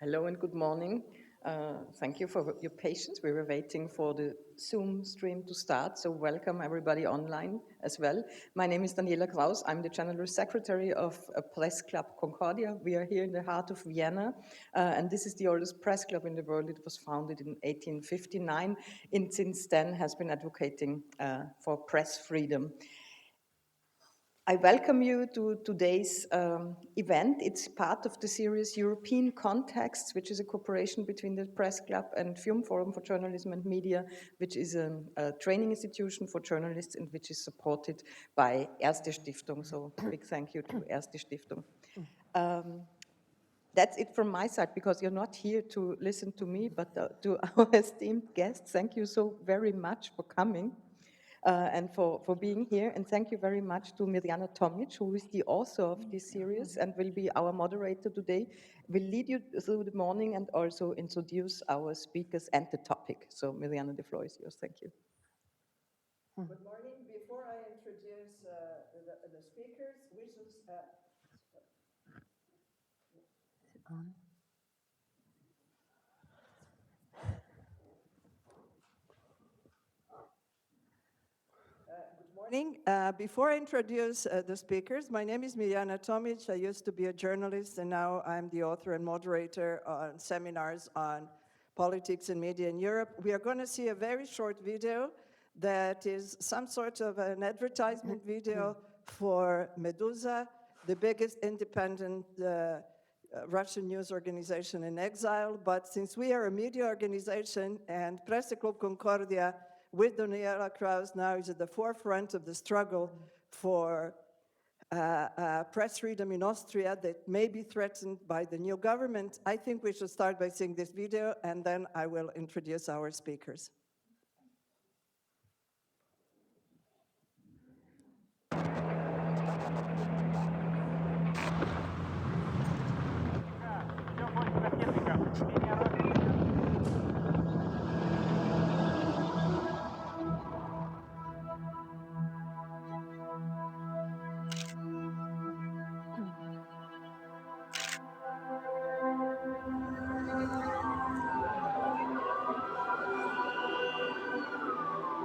Hello and good morning. Thank you for your patience. We were waiting for the Zoom stream to start, so welcome everybody online as well. My name is Daniela Kraus. I'm the General Secretary of Press Club Concordia. We are here in the heart of Vienna, and this is the oldest press club in the world. It was founded in 1859, and since then has been advocating for press freedom. I welcome you to today's event. It's part of the series European Contexts, which is a cooperation between the Press Club and Film Forum for Journalism and Media, which is a training institution for journalists and which is supported by Erste Stiftung. So big thank you to Erste Stiftung. That's it from my side, because you're not here to listen to me, but to our esteemed guests. Thank you so very much for coming. And for being here. And thank you very much to Mirjana Tomic, who is the author of this series and will be our moderator today. Will lead you through the morning and also introduce our speakers and the topic. So Mirjana, the floor is yours. Thank you. Good morning. Before I introduce the speakers, we should... Morning. Before I introduce the speakers, my name is Mirjana Tomic. I used to be a journalist, and now I'm the author and moderator on seminars on politics and media in Europe. We are going to see a very short video that is some sort of an advertisement video for Meduza, the biggest independent Russian news organization in exile. But since we are a media organization and Press Club Concordia with Daniela Kraus now is at the forefront of the struggle for press freedom in Austria that may be threatened by the new government, I think we should start by seeing this video, and then I will introduce our speakers.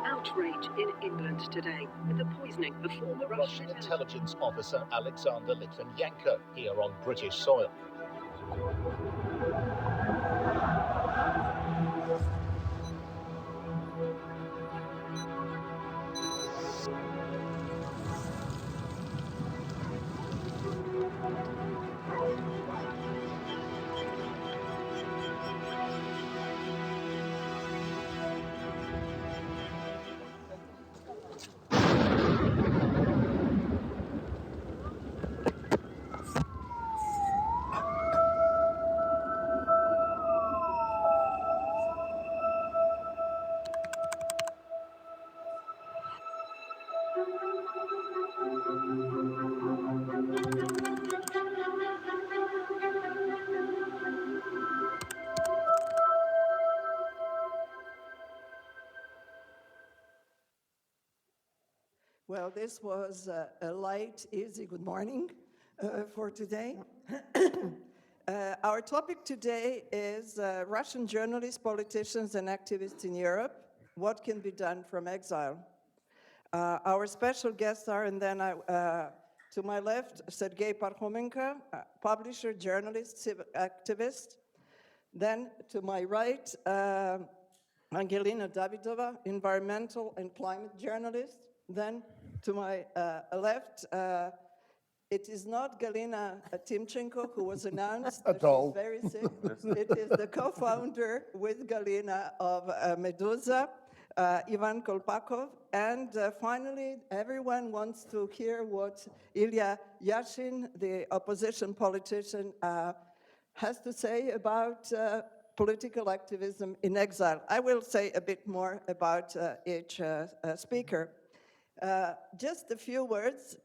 Outrage in England today with the poisoning of former Russian intelligence officer Alexander Litvinenko here on British soil. Well, this was a light, easy good morning for today. Our topic today is Russian journalists, politicians, and activists in Europe. What can be done from exile? Our special guests are, and then to my left, Sergey Parkhomenko, publisher, journalist, civic activist. Then to my right, Angelina Davydova, environmental and climate journalist. Then to my left, it is not Galina Timchenko, who was announced. She's very sick. It is the co-founder with Galina of Meduza, Ivan Kolpakov. And finally, everyone wants to hear what Ilya Yashin, the opposition politician, has to say about political activism in exile. I will say a bit more about each speaker. Just a few words.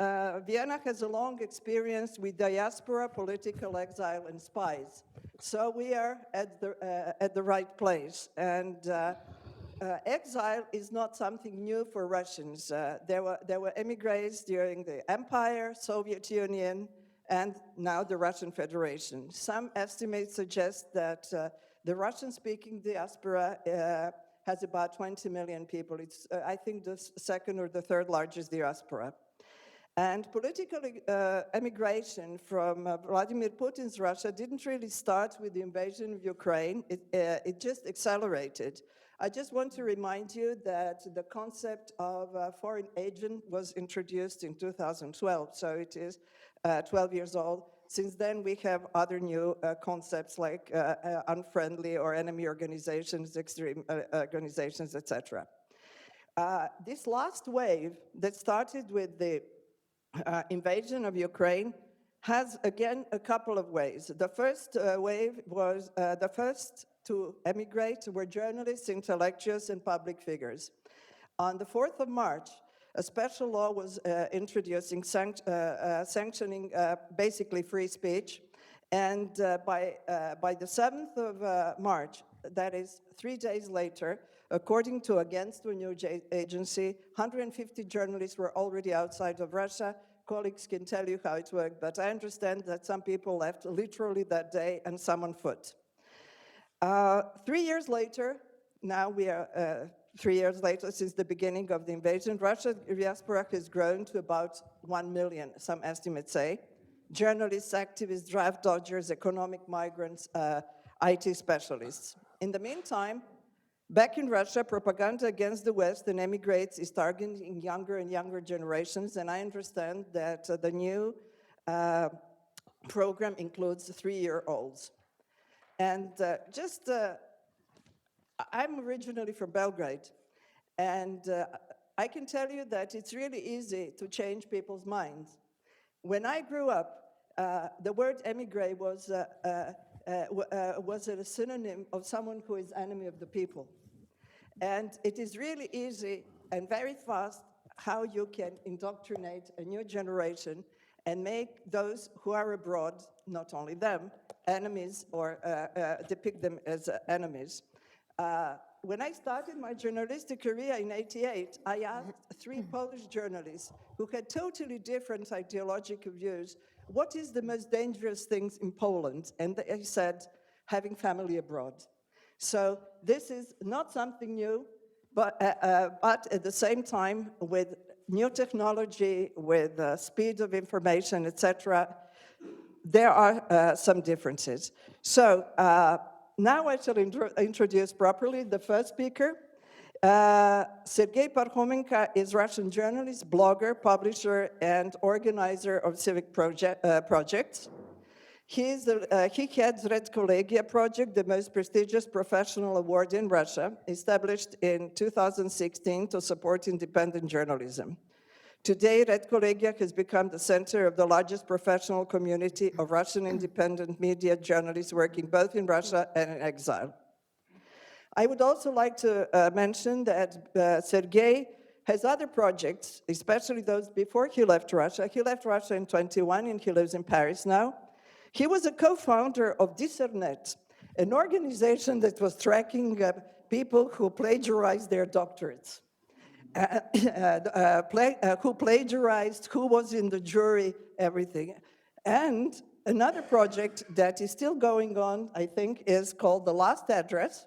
Vienna has a long experience with diaspora, political exile, and spies. So we are at the right place. And exile is not something new for Russians. There were emigres during the Empire, Soviet Union, and now the Russian Federation. Some estimates suggest that the Russian-speaking diaspora has about 20 million people. It's, I think, the second or the third largest diaspora. And political emigration from Vladimir Putin's Russia didn't really start with the invasion of Ukraine. It just accelerated. I just want to remind you that the concept of a foreign agent was introduced in 2012, so it is 12 years old. Since then, we have other new concepts like unfriendly or enemy organizations, extreme organizations, etc. This last wave that started with the invasion of Ukraine has, again, a couple of ways. The first wave was the first to emigrate were journalists, intellectuals, and public figures. On the 4th of March, a special law was introducing sanctioning basically free speech. And by the 7th of March, that is 3 days later, according to Against the News Agency, 150 journalists were already outside of Russia. Colleagues can tell you how it worked, but I understand that some people left literally that day and some on foot. 3 years later, now we are 3 years later since the beginning of the invasion, Russia's diaspora has grown to about 1 million, some estimates say. Journalists, activists, draft dodgers, economic migrants, IT specialists. In the meantime, back in Russia, propaganda against the West and emigrants is targeting younger and younger generations, and I understand that the new program includes 3-year-olds. And I'm originally from Belgrade, and I can tell you that it's really easy to change people's minds. When I grew up, the word emigre was a synonym of someone who is enemy of the people. And it is really easy and very fast how you can indoctrinate a new generation and make those who are abroad, not only them, enemies or depict them as enemies. When I started my journalistic career in '88, I asked 3 Polish journalists who had totally different ideological views, what is the most dangerous things in Poland? And they said, having family abroad. So this is not something new, but at the same time, with new technology, with speed of information, etc., there are some differences. So now I shall introduce properly the first speaker. Sergey Parkhomenko is Russian journalist, blogger, publisher, and organizer of civic projects. He heads Redkollegia project, the most prestigious professional award in Russia, established in 2016 to support independent journalism. Today, Redkollegia has become the center of the largest professional community of Russian independent media journalists working both in Russia and in exile. I would also like to mention that Sergey has other projects, especially those before he left Russia. He left Russia in 21 and he lives in Paris now. He was a co-founder of Dissernet, an organization that was tracking people who plagiarized their doctorates. Who plagiarized, who was in the jury, everything. And another project that is still going on, I think, is called The Last Address.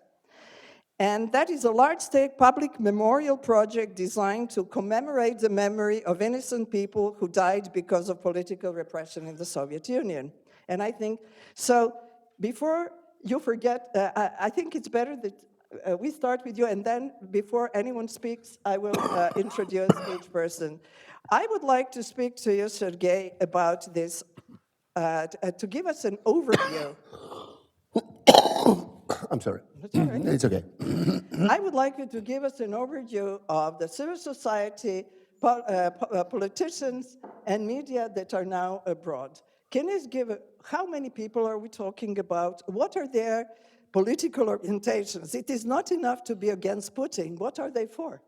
And that is a large-scale public memorial project designed to commemorate the memory of innocent people who died because of political repression in the Soviet Union. And I think, so before you forget, I think it's better that we start with you, and then before anyone speaks, I will introduce each person. I would like to speak to you, Sergey, about this, to give us an overview. I'm sorry. That's all right. It's okay. I would like you to give us an overview of the civil society, politicians, and media that are now abroad. Can you give, how many people are we talking about? What are their political orientations? It is not enough to be against Putin. What are they for?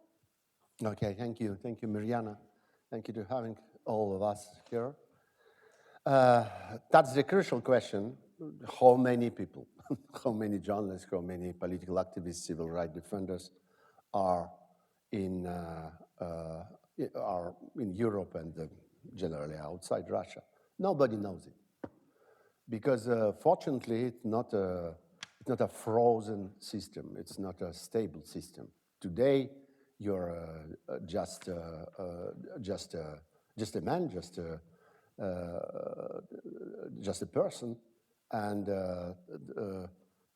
Okay, thank you. Thank you, Mirjana. Thank you for having all of us here. That's the crucial question. How many people, how many journalists, how many political activists, civil rights defenders are in Europe and generally outside Russia? Nobody knows it. Because fortunately, it's not a frozen system. It's not a stable system. Today, you're just a man, just a person, and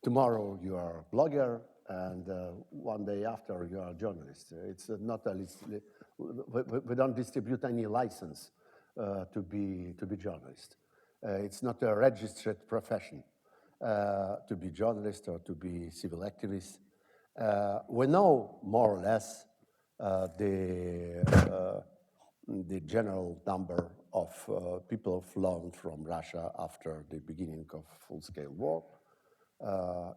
tomorrow you are a blogger, and one day after you are a journalist. It's not a we don't distribute any license to be journalist. It's not a registered profession to be journalist or to be civil activist. We know more or less the general number of people flown from Russia after the beginning of full-scale war.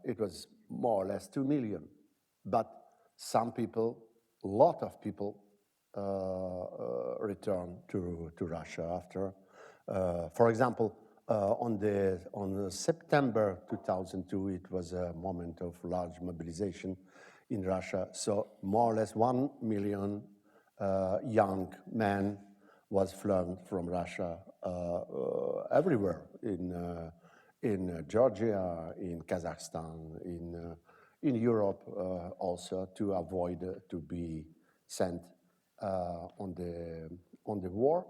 It was more or less 2 million, but some people, a lot of people, returned to Russia after. For example, on September 2002, it was a moment of large mobilization in Russia. So more or less 1 million young men was flown from Russia everywhere in Georgia, in Kazakhstan, in Europe also, to avoid to be sent on the war.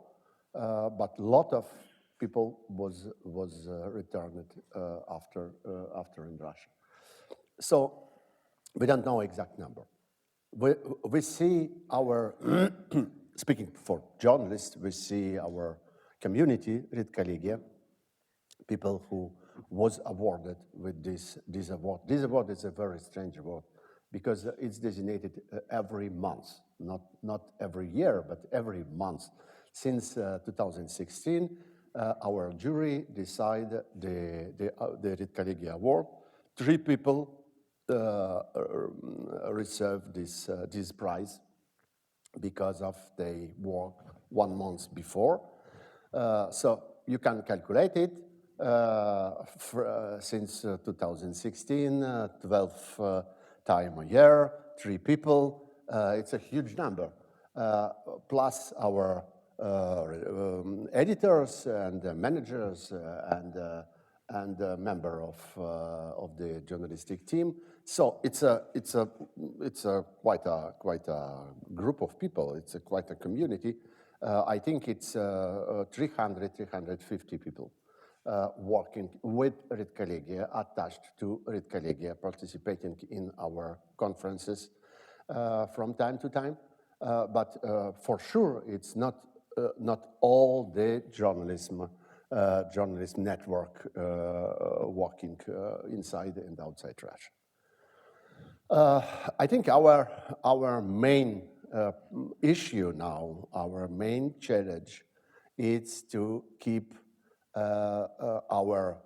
But a lot of people was returned after in Russia. So we don't know exact number. We see our, speaking for journalists, we see our community, Redkollegia, people who was awarded with this award. This award is a very strange award because it's designated every month, not every year, but every month. Since 2016, our jury decided the Redkollegia award. 3 people received this prize because of their work 1 month before. So you can calculate it. Since 2016, 12 times a year, 3 people. It's a huge number. Plus our editors and managers and member of the journalistic team. So it's quite a group of people. It's quite a community. I think it's 350 people working with Redkollegia, attached to Redkollegia, participating in our conferences from time to time. But for sure, it's not all the journalism network working inside and outside Russia. I think our main issue now, our main challenge, is to keep our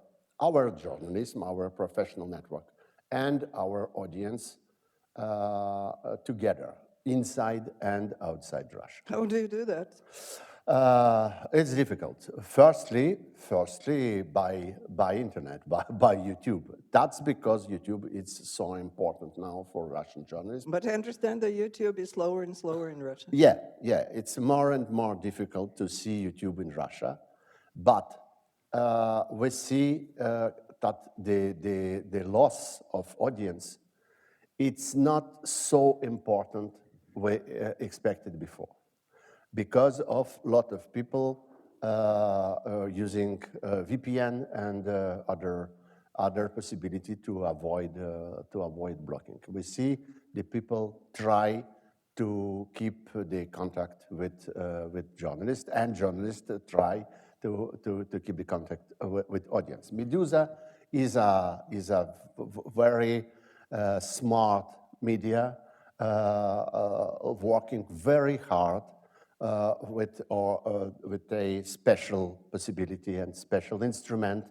journalism, our professional network, and our audience together, inside and outside Russia. How do you do that? It's difficult. Firstly, by internet, by YouTube. That's because YouTube is so important now for Russian journalism. But I understand that YouTube is slower and slower in Russia. Yeah. It's more and more difficult to see YouTube in Russia, but we see that the loss of audience, it's not so important we expected before, because of a lot of people using VPN and other possibility to avoid blocking. We see the people try to keep the contact with journalists, and journalists try to keep the contact with audience. Meduza is a very smart media working very hard with a special possibility and special instrument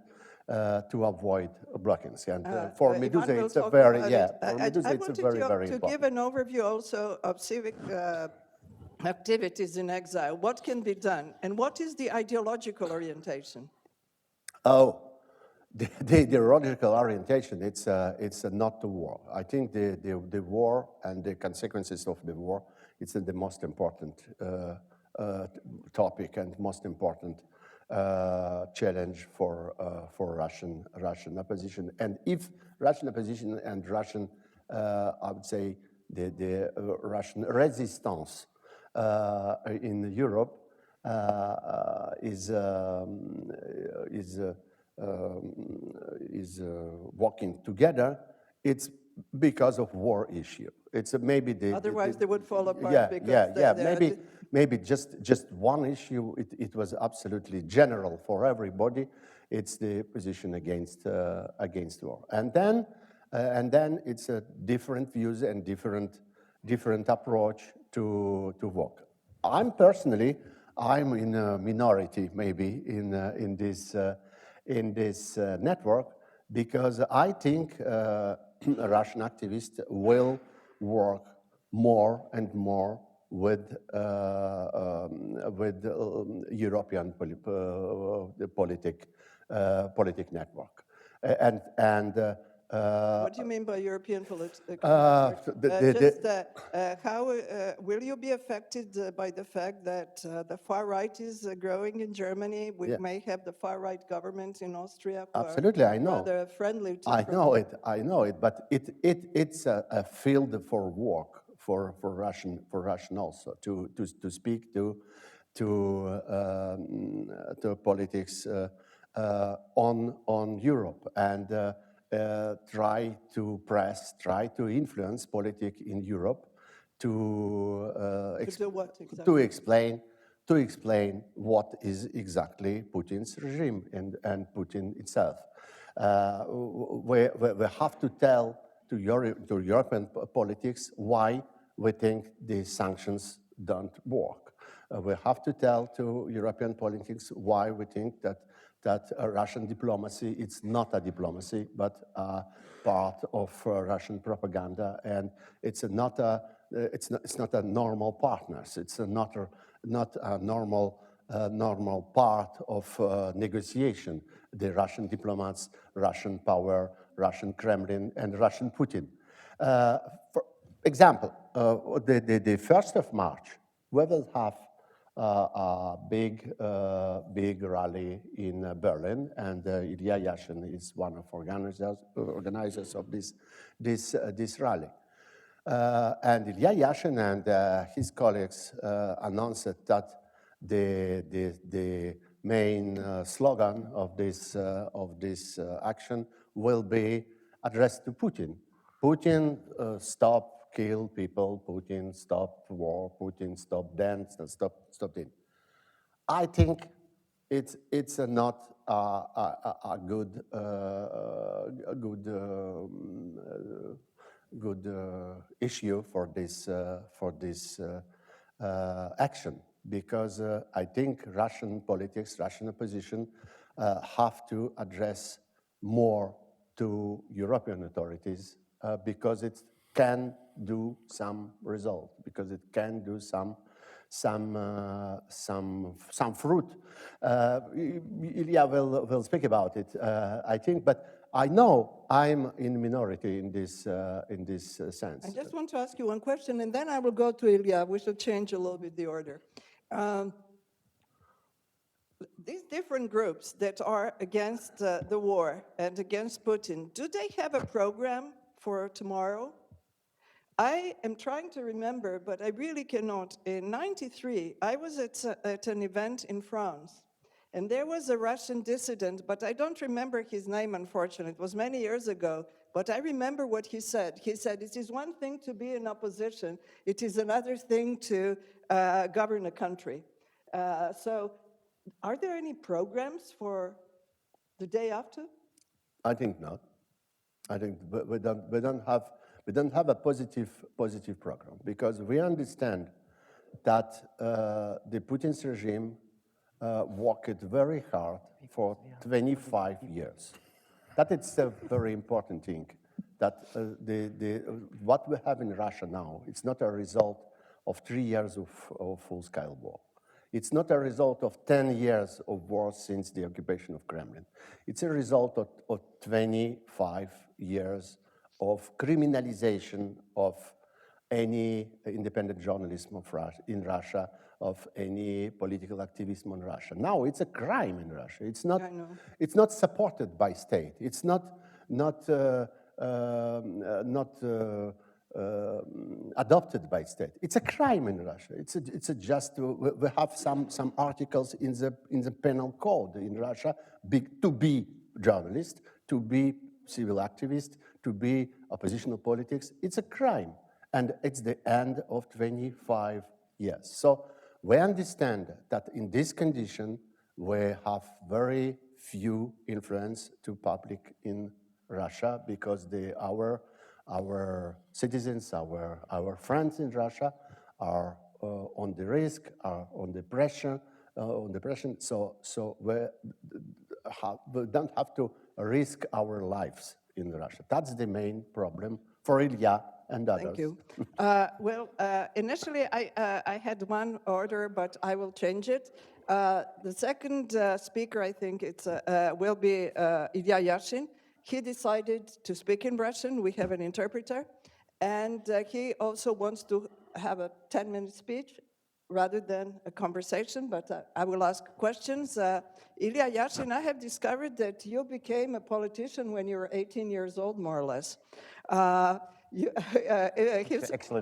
to avoid blockings. And for Meduza, it's a very, I wanted very to important. give an overview also of civic activities in exile. What can be done, and what is the ideological orientation? Oh, the ideological orientation, it's not the war. I think the war and the consequences of the war, it's the most important topic and most important challenge for Russian opposition. And if Russian opposition and Russian, I would say, the Russian resistance in Europe is working together, it's because of war issue. It's maybe Otherwise, they would fall apart. Yeah, because maybe just one issue. It was absolutely general for everybody. It's the position against war, and then it's a different views and different approach to work. I'm in a minority maybe in this network, because I think Russian activists will work more and more with European politic network, what do you mean by European politics? how Will you be affected by the fact that the far right is growing in Germany? We may have the far right government in Austria. Absolutely, I know. Rather friendly to. I know it. But it's a field for work for Russian also to speak to politics on Europe, and try to influence politics in Europe to do what exactly? to explain what is exactly Putin's regime and Putin itself. We have to tell to European politics why we think these sanctions don't work. We have to tell to European politics why we think that Russian diplomacy, it's not a diplomacy, but part of Russian propaganda, and it's not a normal partners. It's not a normal part of negotiation. The Russian diplomats, Russian power, Russian Kremlin, and Russian Putin. For example, the 1st of March, we will have a big rally in Berlin, and Ilya Yashin is one of organizers of this rally. And Ilya Yashin and his colleagues announced that the main slogan of this action will be addressed to Putin. Putin, stop kill people, Putin, stop war, Putin, stop dance, stop it. I think it's not a good issue for this action, because I think Russian politics, Russian opposition have to address more to European authorities, because it can do some result, because it can do some fruit. Ilya will speak about it, I think, but I know I'm in minority in this sense. I just want to ask you one question, and then I will go to Ilya. We should change a little bit the order. These different groups that are against the war and against Putin, do they have a program for tomorrow? I am trying to remember, but I really cannot. In '93, I was at an event in France, and there was a Russian dissident, but I don't remember his name, unfortunately. It was many years ago, but I remember what he said. He said, it is one thing to be in opposition, it is another thing to govern a country. So are there any programs for the day after? I think not. I think we don't have a positive program, because we understand that the Putin's regime worked very hard for 25 years. That is a very important thing. That what we have in Russia now, it's not a result of 3 years of full-scale war. It's not a result of 10 years of war since the occupation of Kremlin. It's a result of 25 years of criminalization of any independent journalism in Russia, of any political activism in Russia. Now it's a crime in Russia. It's not. I know. It's not supported by state. It's not adopted by state. It's a crime in Russia. It's a just. We have some articles in the penal code in Russia to be journalist, to be civil activist, to be oppositional politics. It's a crime, and it's the end of 25 years. So we understand that in this condition we have very few influence to public in Russia because our citizens, our friends in Russia are on the risk, are on depression. So we don't have to risk our lives in Russia. That's the main problem for Ilya and others. Thank you. Initially, I had one order, but I will change it. The second speaker, I think will be Ilya Yashin. He decided to speak in Russian. We have an interpreter. And he also wants to have a 10-minute speech rather than a conversation, but I will ask questions. Ilya Yashin, I have discovered that you became a politician when you were 18 years old, more or less. Actually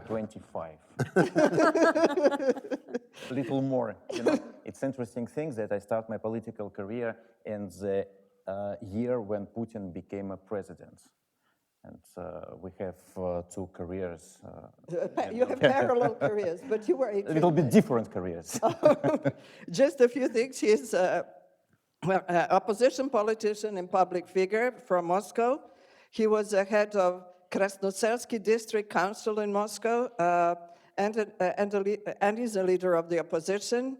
25. A little more. It's interesting thing that I start my political career in the year when Putin became a president. And we have two careers. You have parallel careers, but you were 18. A little bit different careers. Just a few things. He's opposition politician and public figure from Moscow. He was the head of Krasnoselsky district council in Moscow and he's a leader of the opposition.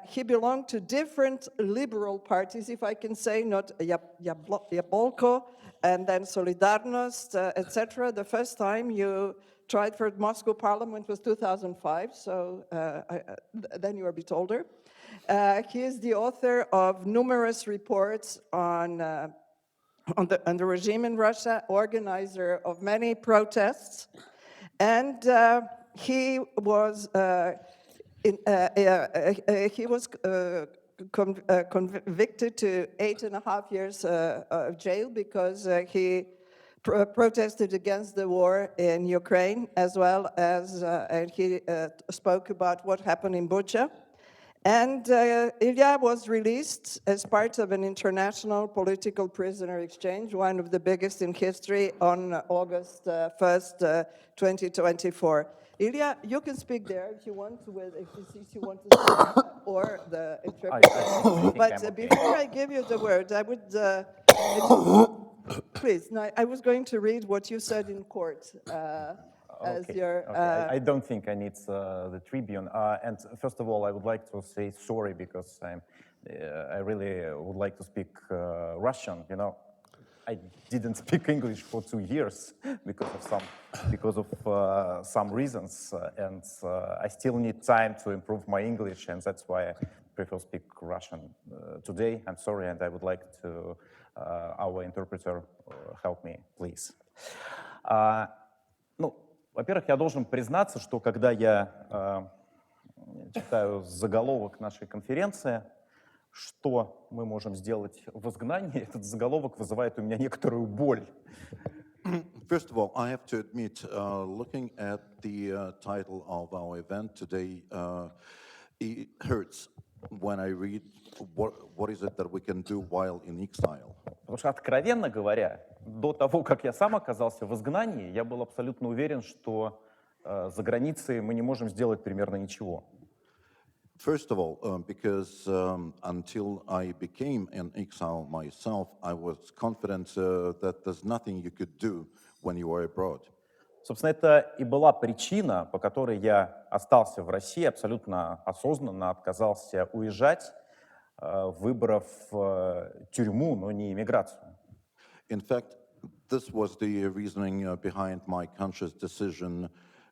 He belonged to different liberal parties, if I can say, not Yabolko, and then Solidarnost, etc. The first time you tried for Moscow Parliament was 2005, so then you were a bit older. He is the author of numerous reports on the regime in Russia, organizer of many protests, and he was convicted to 8.5 years of jail because he protested against the war in Ukraine, as well as and he spoke about what happened in Bucha. And Ilya was released as part of an international political prisoner exchange, one of the biggest in history, on August 1st, 2024. Ilya, you can speak there if you want, if you want to speak, or the interpreter. But before I give you the word, I would, please, no, I was going to read what you said in court. As your, I don't think I need the tribune. And first of all, I would like to say sorry because I really would like to speak Russian. You know, I didn't speak English for 2 years because of some reasons, and I still need time to improve my English, and that's why I prefer speak Russian today. I'm sorry, and I would like to our interpreter help me, please. Во-первых, я должен признаться, что когда я читаю заголовок нашей конференции, что мы можем сделать в изгнании, этот заголовок вызывает у меня некоторую боль. First of all, I have to admit, looking at the title of our event today, it hurts when I read what is it that we can do while in exile. Потому что, откровенно говоря, до того, как я сам оказался в изгнании, я был абсолютно уверен, что за границей мы не можем сделать примерно ничего. First of all, because until I became an exile myself, I was confident that there's nothing you could do when you are abroad. Собственно, это и была причина, по которой я остался в России, абсолютно осознанно отказался уезжать, выбрав тюрьму, но не иммиграцию. In fact, this was the reasoning behind my conscious decision,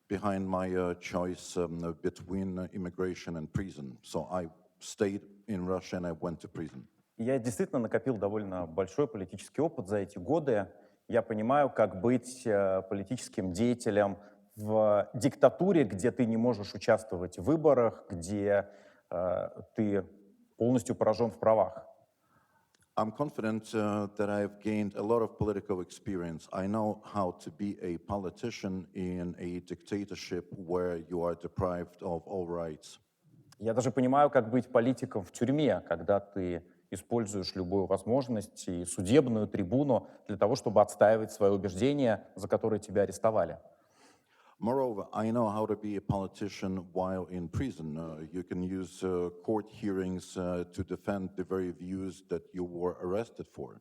behind my choice between immigration and prison. So I stayed in Russia and I went to prison. Я действительно накопил довольно большой политический опыт за эти годы. Я понимаю, как быть политическим деятелем в диктатуре, где ты не можешь участвовать в выборах, где ты полностью поражен в правах. I'm confident that I've gained a lot of political experience. I know how to be a politician in a dictatorship where you are deprived of all rights. Я даже понимаю, как быть политиком в тюрьме, когда ты используешь любую возможность и судебную трибуну для того, чтобы отстаивать свои убеждения, за которые тебя арестовали. Moreover, I know how to be a politician while in prison. You can use court hearings to defend the very views that you were arrested for.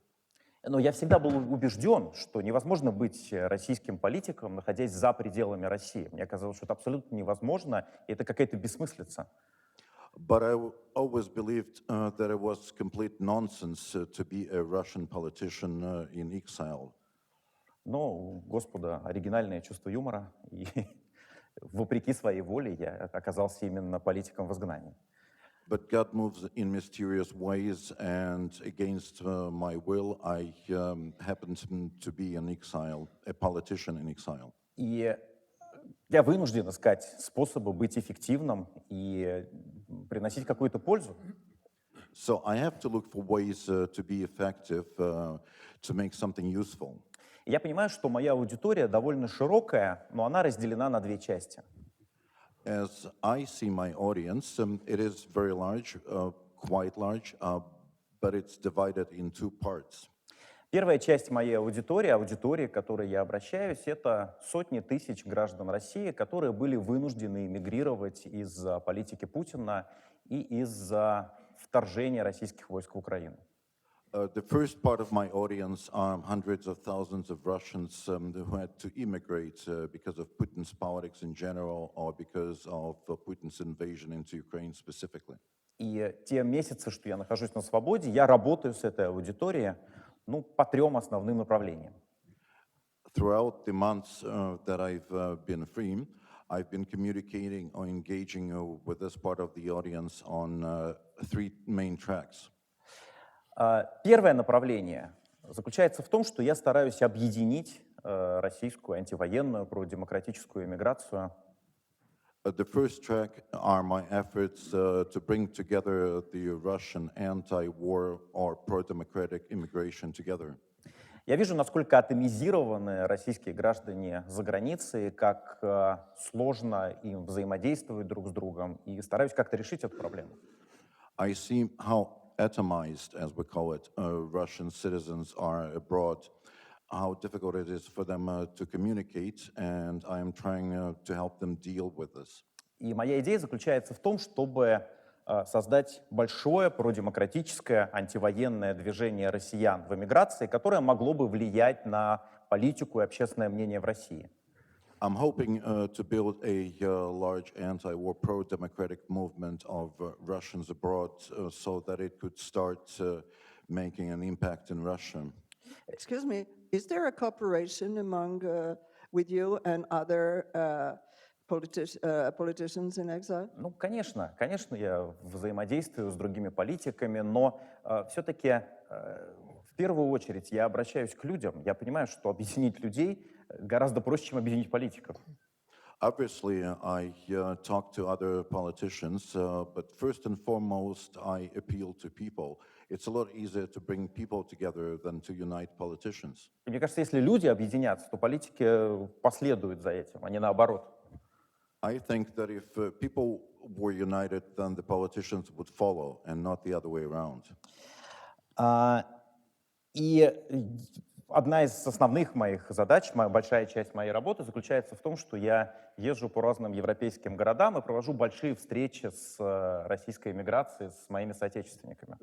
Но я всегда был убежден, что невозможно быть российским политиком, находясь за пределами России. Мне казалось, что это абсолютно невозможно, и это какая-то бессмыслица. But I always believed that it was complete nonsense to be a Russian politician in exile. Но у Господа оригинальное чувство юмора, и вопреки своей воле я оказался именно политиком в изгнании. But God moves in mysterious ways, and against my will, I happened to be an exile, a politician in exile. И я вынужден искать способы быть эффективным и приносить какую-то пользу. So I have to look for ways to be effective, to make something useful. И я понимаю, что моя аудитория довольно широкая, но она разделена на две части. As I see my audience, it is very large, quite large, but it's divided in two parts. Первая часть моей аудитории, к которой я обращаюсь, это сотни тысяч граждан России, которые были вынуждены эмигрировать из-за политики Путина и из-за вторжения российских войск в Украину. The first part of my audience are hundreds of thousands of Russians who had to immigrate because of Putin's politics in general or because of Putin's invasion into Ukraine specifically. И те месяцы, что я нахожусь на свободе, я работаю с этой аудиторией, по трем основным направлениям. Throughout the months that I've been free, I've been communicating or engaging with this part of the audience on three main tracks. Первое направление заключается в том, что я стараюсь объединить российскую антивоенную продемократическую эмиграцию. The first track are my efforts to bring together the Russian anti-war or pro-democratic immigration together. Я вижу, насколько атомизированы российские граждане за границей, как сложно им взаимодействовать друг с другом, и стараюсь как-то решить эту проблему. I see how atomized, as we call it, Russian citizens are abroad, how difficult it is for them to communicate, and I am trying to help them deal with this. И моя идея заключается в том, чтобы создать большое продемократическое антивоенное движение россиян в эмиграции, которое могло бы влиять на политику и общественное мнение в России. I'm hoping to build a large anti-war pro-democratic movement of Russians abroad so that it could start making an impact in Russia. Excuse me, is there a cooperation among with you and other politicians in exile? Конечно, я взаимодействую с другими политиками, но все-таки в первую очередь я обращаюсь к людям. Я понимаю, что объединить людей гораздо проще, чем объединить политиков. Obviously, I talk to other politicians, but first and foremost, I appeal to people. It's a lot easier to bring people together than to unite politicians. И мне кажется, если люди объединятся, то политики последуют за этим, а не наоборот. I think that if people were united, then the politicians would follow, and not the other way around. И одна из основных моих задач, большая часть моей работы заключается в том, что я езжу по разным европейским городам и провожу большие встречи с российской эмиграцией, с моими соотечественниками.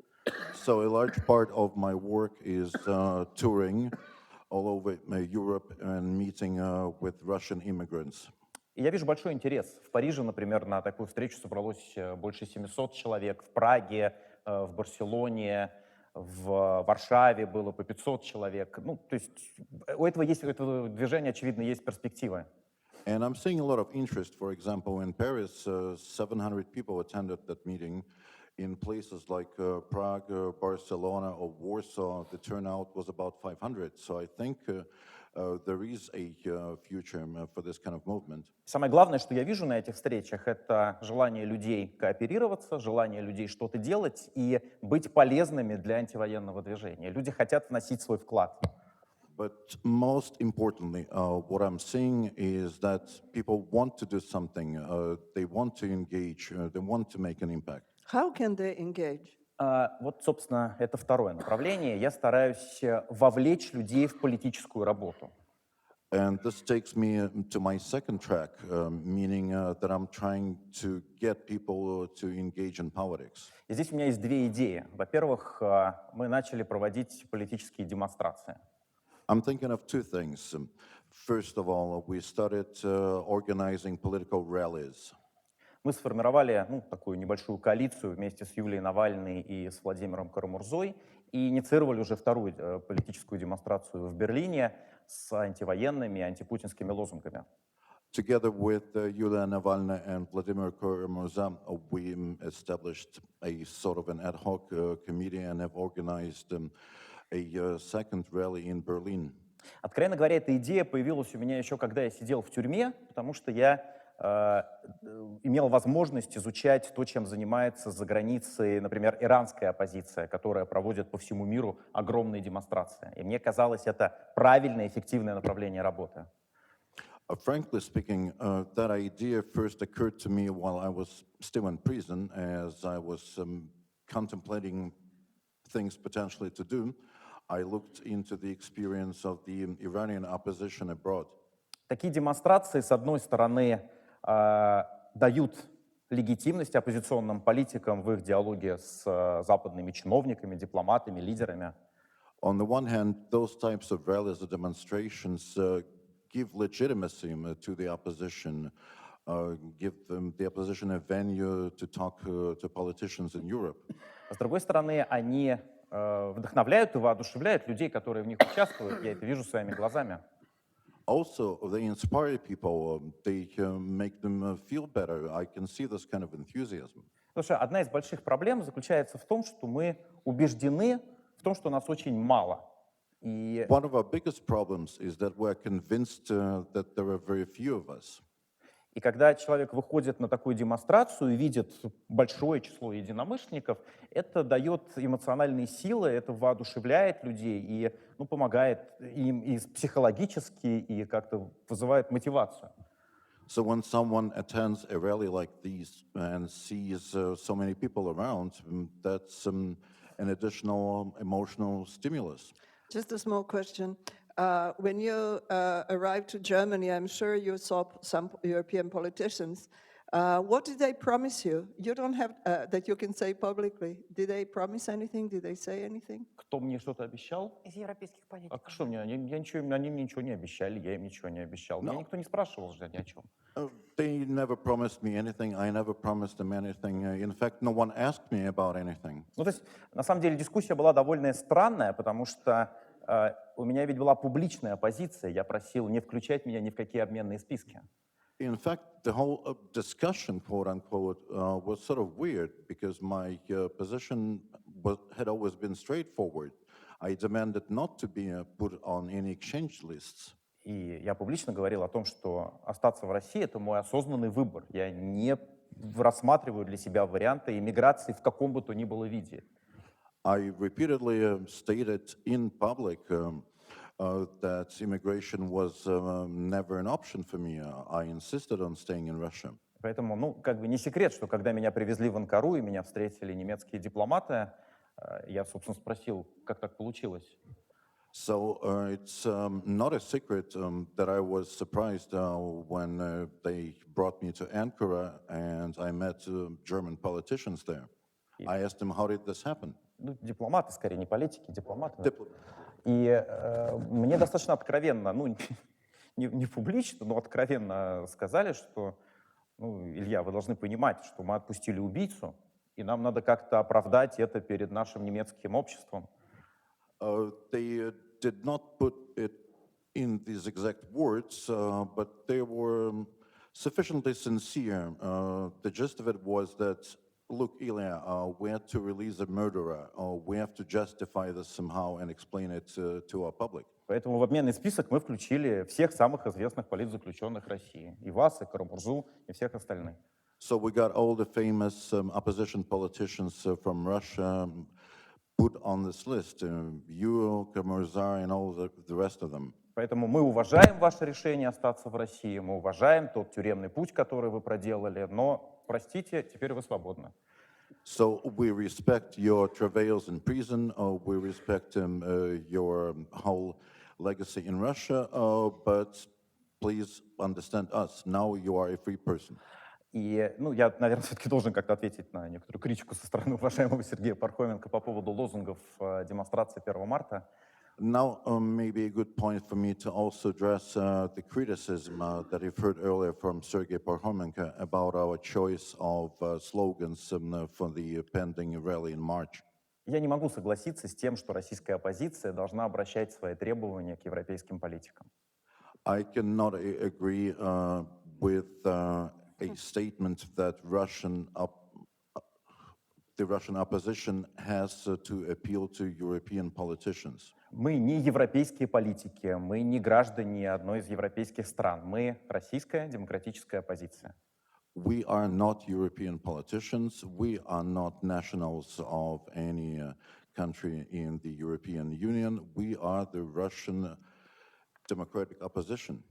So a large part of my work is touring all over Europe and meeting with Russian immigrants. И я вижу большой интерес. В Париже, например, на такую встречу собралось больше 700 человек, в Праге, в Барселоне, в Варшаве было по 500 человек. То есть у этого движения, очевидно, есть перспективы. And I'm seeing a lot of interest. For example, in Paris, 700 people attended that meeting. In places like Prague, Barcelona, or Warsaw, the turnout was about 500. So I think there is a future for this kind of movement. Самое главное, что я вижу на этих встречах, это желание людей кооперироваться, желание людей что-то делать и быть полезными для антивоенного движения. Люди хотят вносить свой вклад. But most importantly, what I'm seeing is that people want to do something, they want to engage, they want to make an impact. How can they engage? Вот, собственно, это второе направление. Я стараюсь вовлечь людей в политическую работу. And this takes me to my second track, meaning that I'm trying to get people to engage in politics. И здесь у меня есть две идеи. Во-первых, мы начали проводить политические демонстрации. I'm thinking of two things. First of all, we started organizing political rallies. Мы сформировали такую небольшую коалицию вместе с Юлией Навальной и с Владимиром Карамурзой и инициировали уже вторую политическую демонстрацию в Берлине с антивоенными, антипутинскими лозунгами. Together with Yulia Navalny and Vladimir Karamurza, we established a sort of an ad hoc committee and have organized a second rally in Berlin. Откровенно говоря, эта идея появилась у меня еще когда я сидел в тюрьме, потому что я имел возможность изучать то, чем занимается за границей, например, иранская оппозиция, которая проводит по всему миру огромные демонстрации. И мне казалось, это правильное, эффективное направление работы. Frankly speaking, that idea first occurred to me while I was still in prison, as I was contemplating things potentially to do. I looked into the experience of the Iranian opposition abroad. Такие демонстрации, с одной стороны, дают легитимность оппозиционным политикам в их диалоге с западными чиновниками, дипломатами, лидерами. On the one hand, those types of rallies or demonstrations give legitimacy to the opposition, give the opposition a venue to talk to politicians in Europe. С другой стороны, они вдохновляют и воодушевляют людей, которые в них участвуют. Я это вижу своими глазами. Also, they inspire people. They make them feel better. I can see this kind of enthusiasm. Потому что одна из больших проблем заключается в том, что мы убеждены в том, что нас очень мало. И One of our biggest problems is that we're convinced that there are very few of us. И когда человек выходит на такую демонстрацию и видит большое число единомышленников, это дает эмоциональные силы, это воодушевляет людей и помогает им и психологически, и как-то вызывает мотивацию. So when someone attends a rally like this and sees so many people around, that's an additional emotional stimulus. Just a small question. When you arrived to Germany, I'm sure you saw some European politicians. What did they promise you? You don't have that you can say publicly. Did they promise anything? Did they say anything? Кто мне что-то обещал? Из европейских политиков. А что мне? Они мне ничего не обещали, я им ничего не обещал. Меня никто не спрашивал же ни о чем. They never promised me anything. I never promised them anything. In fact, no one asked me about anything. То есть, на самом деле, дискуссия была довольно странная, потому что у меня ведь была публичная позиция, я просил не включать меня ни в какие обменные списки. In fact, the whole discussion, quote unquote, was sort of weird because my position had always been straightforward. I demanded not to be put on any exchange lists. И я публично говорил о том, что остаться в России — это мой осознанный выбор. Я не рассматриваю для себя варианты иммиграции в каком бы то ни было виде. I repeatedly stated in public that immigration was never an option for me. I insisted on staying in Russia. Поэтому, как бы не секрет, что когда меня привезли в Анкару и меня встретили немецкие дипломаты, я, собственно, спросил, как так получилось. So it's not a secret that I was surprised when they brought me to Ankara and I met German politicians there. I asked them, how did this happen? Дипломаты, скорее, не политики, дипломаты. И мне достаточно откровенно, не публично, но откровенно сказали, что, Илья, вы должны понимать, что мы отпустили убийцу, и нам надо как-то оправдать это перед нашим немецким обществом. They did not put it in these exact words, but they were sufficiently sincere. The gist of it was that, look, Ilya, we have to release a murderer. We have to justify this somehow and explain it to our public. Поэтому в обменный список мы включили всех самых известных политзаключенных России. И вас, и Карамурзу, и всех остальных. So we got all the famous opposition politicians from Russia put on this list. You, Kamarza, and all the rest of them. Поэтому мы уважаем ваше решение остаться в России, мы уважаем тот тюремный путь, который вы проделали, но, простите, теперь вы свободны. So we respect your travails in prison, we respect your whole legacy in Russia, but please understand us. Now you are a free person. И, я, наверное, все-таки должен как-то ответить на некоторую критику со стороны уважаемого Сергея Пархоменко по поводу лозунгов демонстрации 1 марта. Now, maybe a good point for me to also address the criticism that you've heard earlier from Sergey Parkhomenko about our choice of slogans for the pending rally in March. Я не могу согласиться с тем, что российская оппозиция должна обращать свои требования к европейским политикам. I cannot agree with a statement that the Russian opposition has to appeal to European politicians. Мы не европейские политики, мы не граждане одной из европейских стран. Мы российская демократическая оппозиция. We are not European politicians. We are not nationals of any country in the European Union. We are the Russian democratic opposition.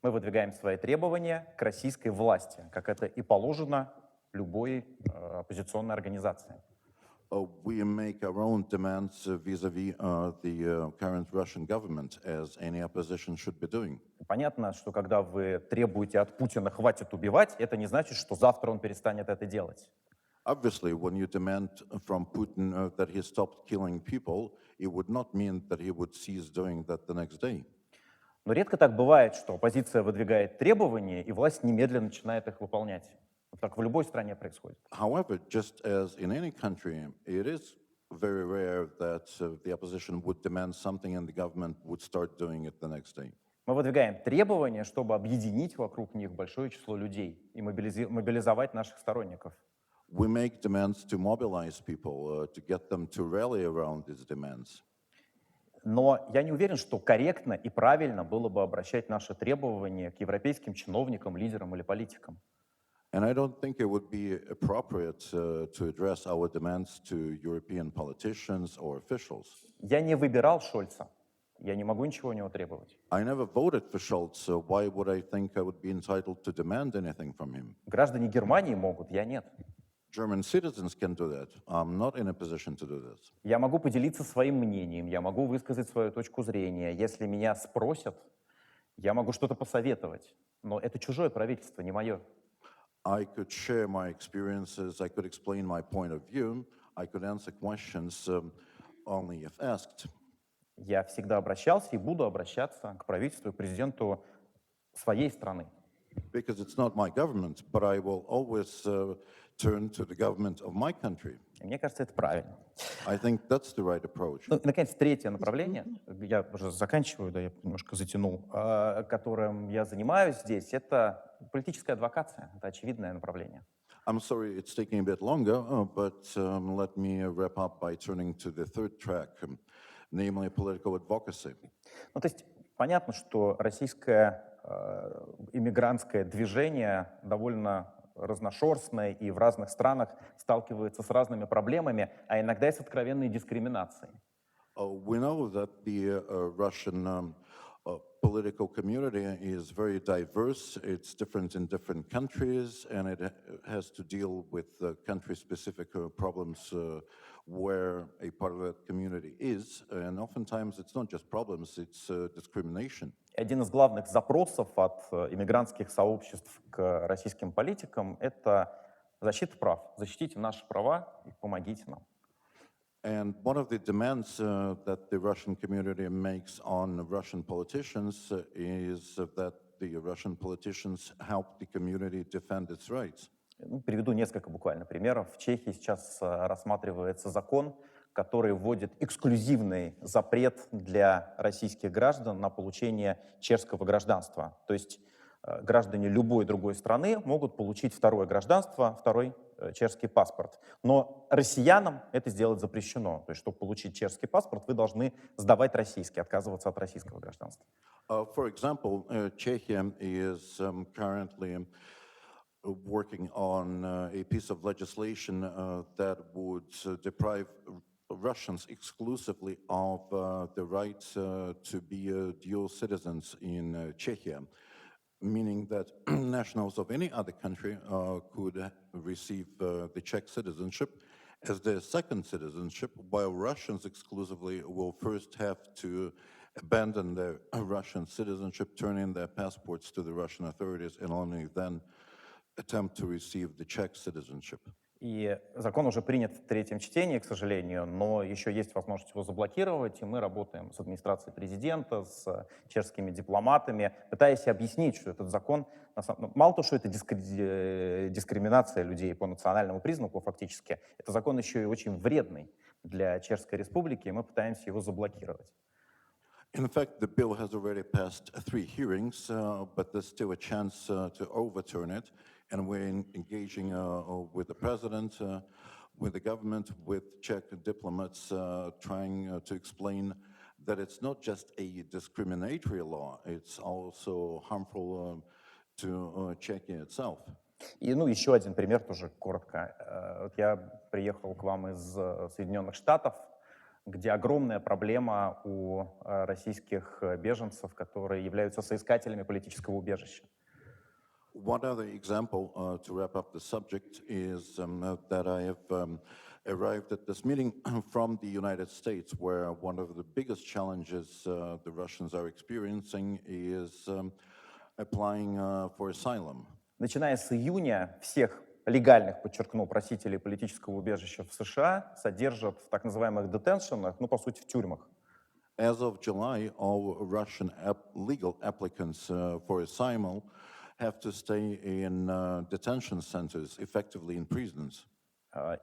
Мы выдвигаем свои требования к российской власти, как это и положено любой оппозиционной организации. We make our own demands vis-à-vis the current Russian government, as any opposition should be doing. Понятно, что когда вы требуете от Путина «хватит убивать», это не значит, что завтра он перестанет это делать. Obviously, when you demand from Putin that he stopped killing people, it would not mean that he would cease doing that the next day. Но редко так бывает, что оппозиция выдвигает требования, и власть немедленно начинает их выполнять. Вот так в любой стране происходит. However, just as in any country, it is very rare that the opposition would demand something and the government would start doing it the next day. Мы выдвигаем требования, чтобы объединить вокруг них большое число людей и мобилизовать наших сторонников. We make demands to mobilize people, to get them to rally around these demands. Но я не уверен, что корректно и правильно было бы обращать наши требования к европейским чиновникам, лидерам или политикам. And I don't think it would be appropriate to address our demands to European politicians or officials. Я не выбирал Шольца. Я не могу ничего у него требовать. I never voted for Scholz, so why would I think I would be entitled to demand anything from him? Граждане Германии могут, я нет. German citizens can do that. I'm not in a position to do this. Я могу поделиться своим мнением, я могу высказать свою точку зрения. Если меня спросят, я могу что-то посоветовать. Но это чужое правительство, не мое. I could share my experiences, I could explain my point of view, I could answer questions only if asked. Я всегда обращался и буду обращаться к правительству и президенту своей страны. Because it's not my government, but I will always turn to the government of my country. И мне кажется, это правильно. I think that's the right approach. Ну, наконец, третье направление, я уже заканчиваю, да, я немножко затянул, которым я занимаюсь здесь, это политическая адвокация. Это очевидное направление. I'm sorry it's taking a bit longer, but let me wrap up by turning to the third track, namely political advocacy. Ну, то есть понятно, что российское иммигрантское движение довольно разношерстное и в разных странах сталкивается с разными проблемами, а иногда и с откровенной дискриминацией. We know that the Russian political community is very diverse. It's different in different countries, and it has to deal with country-specific problems where a part of that community is. And oftentimes it's not just problems, it's discrimination. Один из главных запросов от иммигрантских сообществ к российским политикам – это защита прав. Защитите наши права и помогите нам. And one of the demands that the Russian community makes on Russian politicians is that the Russian politicians help the community defend its rights. Приведу несколько буквально примеров. В Чехии сейчас рассматривается закон, который вводит эксклюзивный запрет для российских граждан на получение чешского гражданства. То есть граждане любой другой страны могут получить второе гражданство второй чешский паспорт. Но россиянам это сделать запрещено. То есть, чтобы получить чешский паспорт, вы должны сдавать российский, отказываться от российского гражданства. For example, Czechia is currently working on a piece of legislation that would deprive Russians exclusively of the right to be dual citizens in Czechia, meaning that nationals of any other country could receive the Czech citizenship as their second citizenship, while Russians exclusively will first have to abandon their Russian citizenship, turn in their passports to the Russian authorities, and only then attempt to receive the Czech citizenship. И закон уже принят в третьем чтении, к сожалению, но еще есть возможность его заблокировать, и мы работаем с администрацией президента, с чешскими дипломатами, пытаясь объяснить, что этот закон, мало того, что это дискриминация людей по национальному признаку фактически, это закон еще и очень вредный для Чешской Республики, и мы пытаемся его заблокировать. In fact, the bill has already passed 3 hearings, but there's still a chance to overturn it. And we're engaging with the president, with the government, with Czech diplomats, trying to explain that it's not just a discriminatory law, it's also harmful to Czechia itself. И, еще один пример, тоже коротко. Вот я приехал к вам из Соединенных Штатов, где огромная проблема у российских беженцев, которые являются соискателями политического убежища. One other example to wrap up the subject is that I have arrived at this meeting from the United States, where one of the biggest challenges the Russians are experiencing is applying for asylum. Начиная с июня всех легальных, подчеркну, просителей политического убежища в США содержат в так называемых детеншенах, по сути, в тюрьмах. As of July, all Russian legal applicants for asylum have to stay in detention centers, effectively in prisons.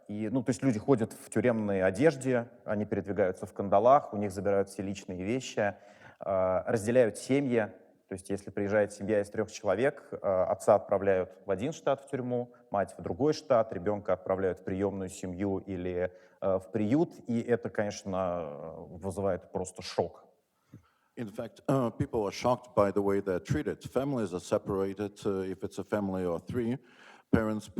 И, то есть люди ходят в тюремной одежде, они передвигаются в кандалах, у них забирают все личные вещи, разделяют семьи. То есть если приезжает семья из 3 человек, отца отправляют в один штат в тюрьму, мать в другой штат, ребенка отправляют в приемную семью или в приют, и это, конечно, вызывает просто шок. In fact, people are shocked by the way they're treated. Families are separated. If it's a family of 3, parents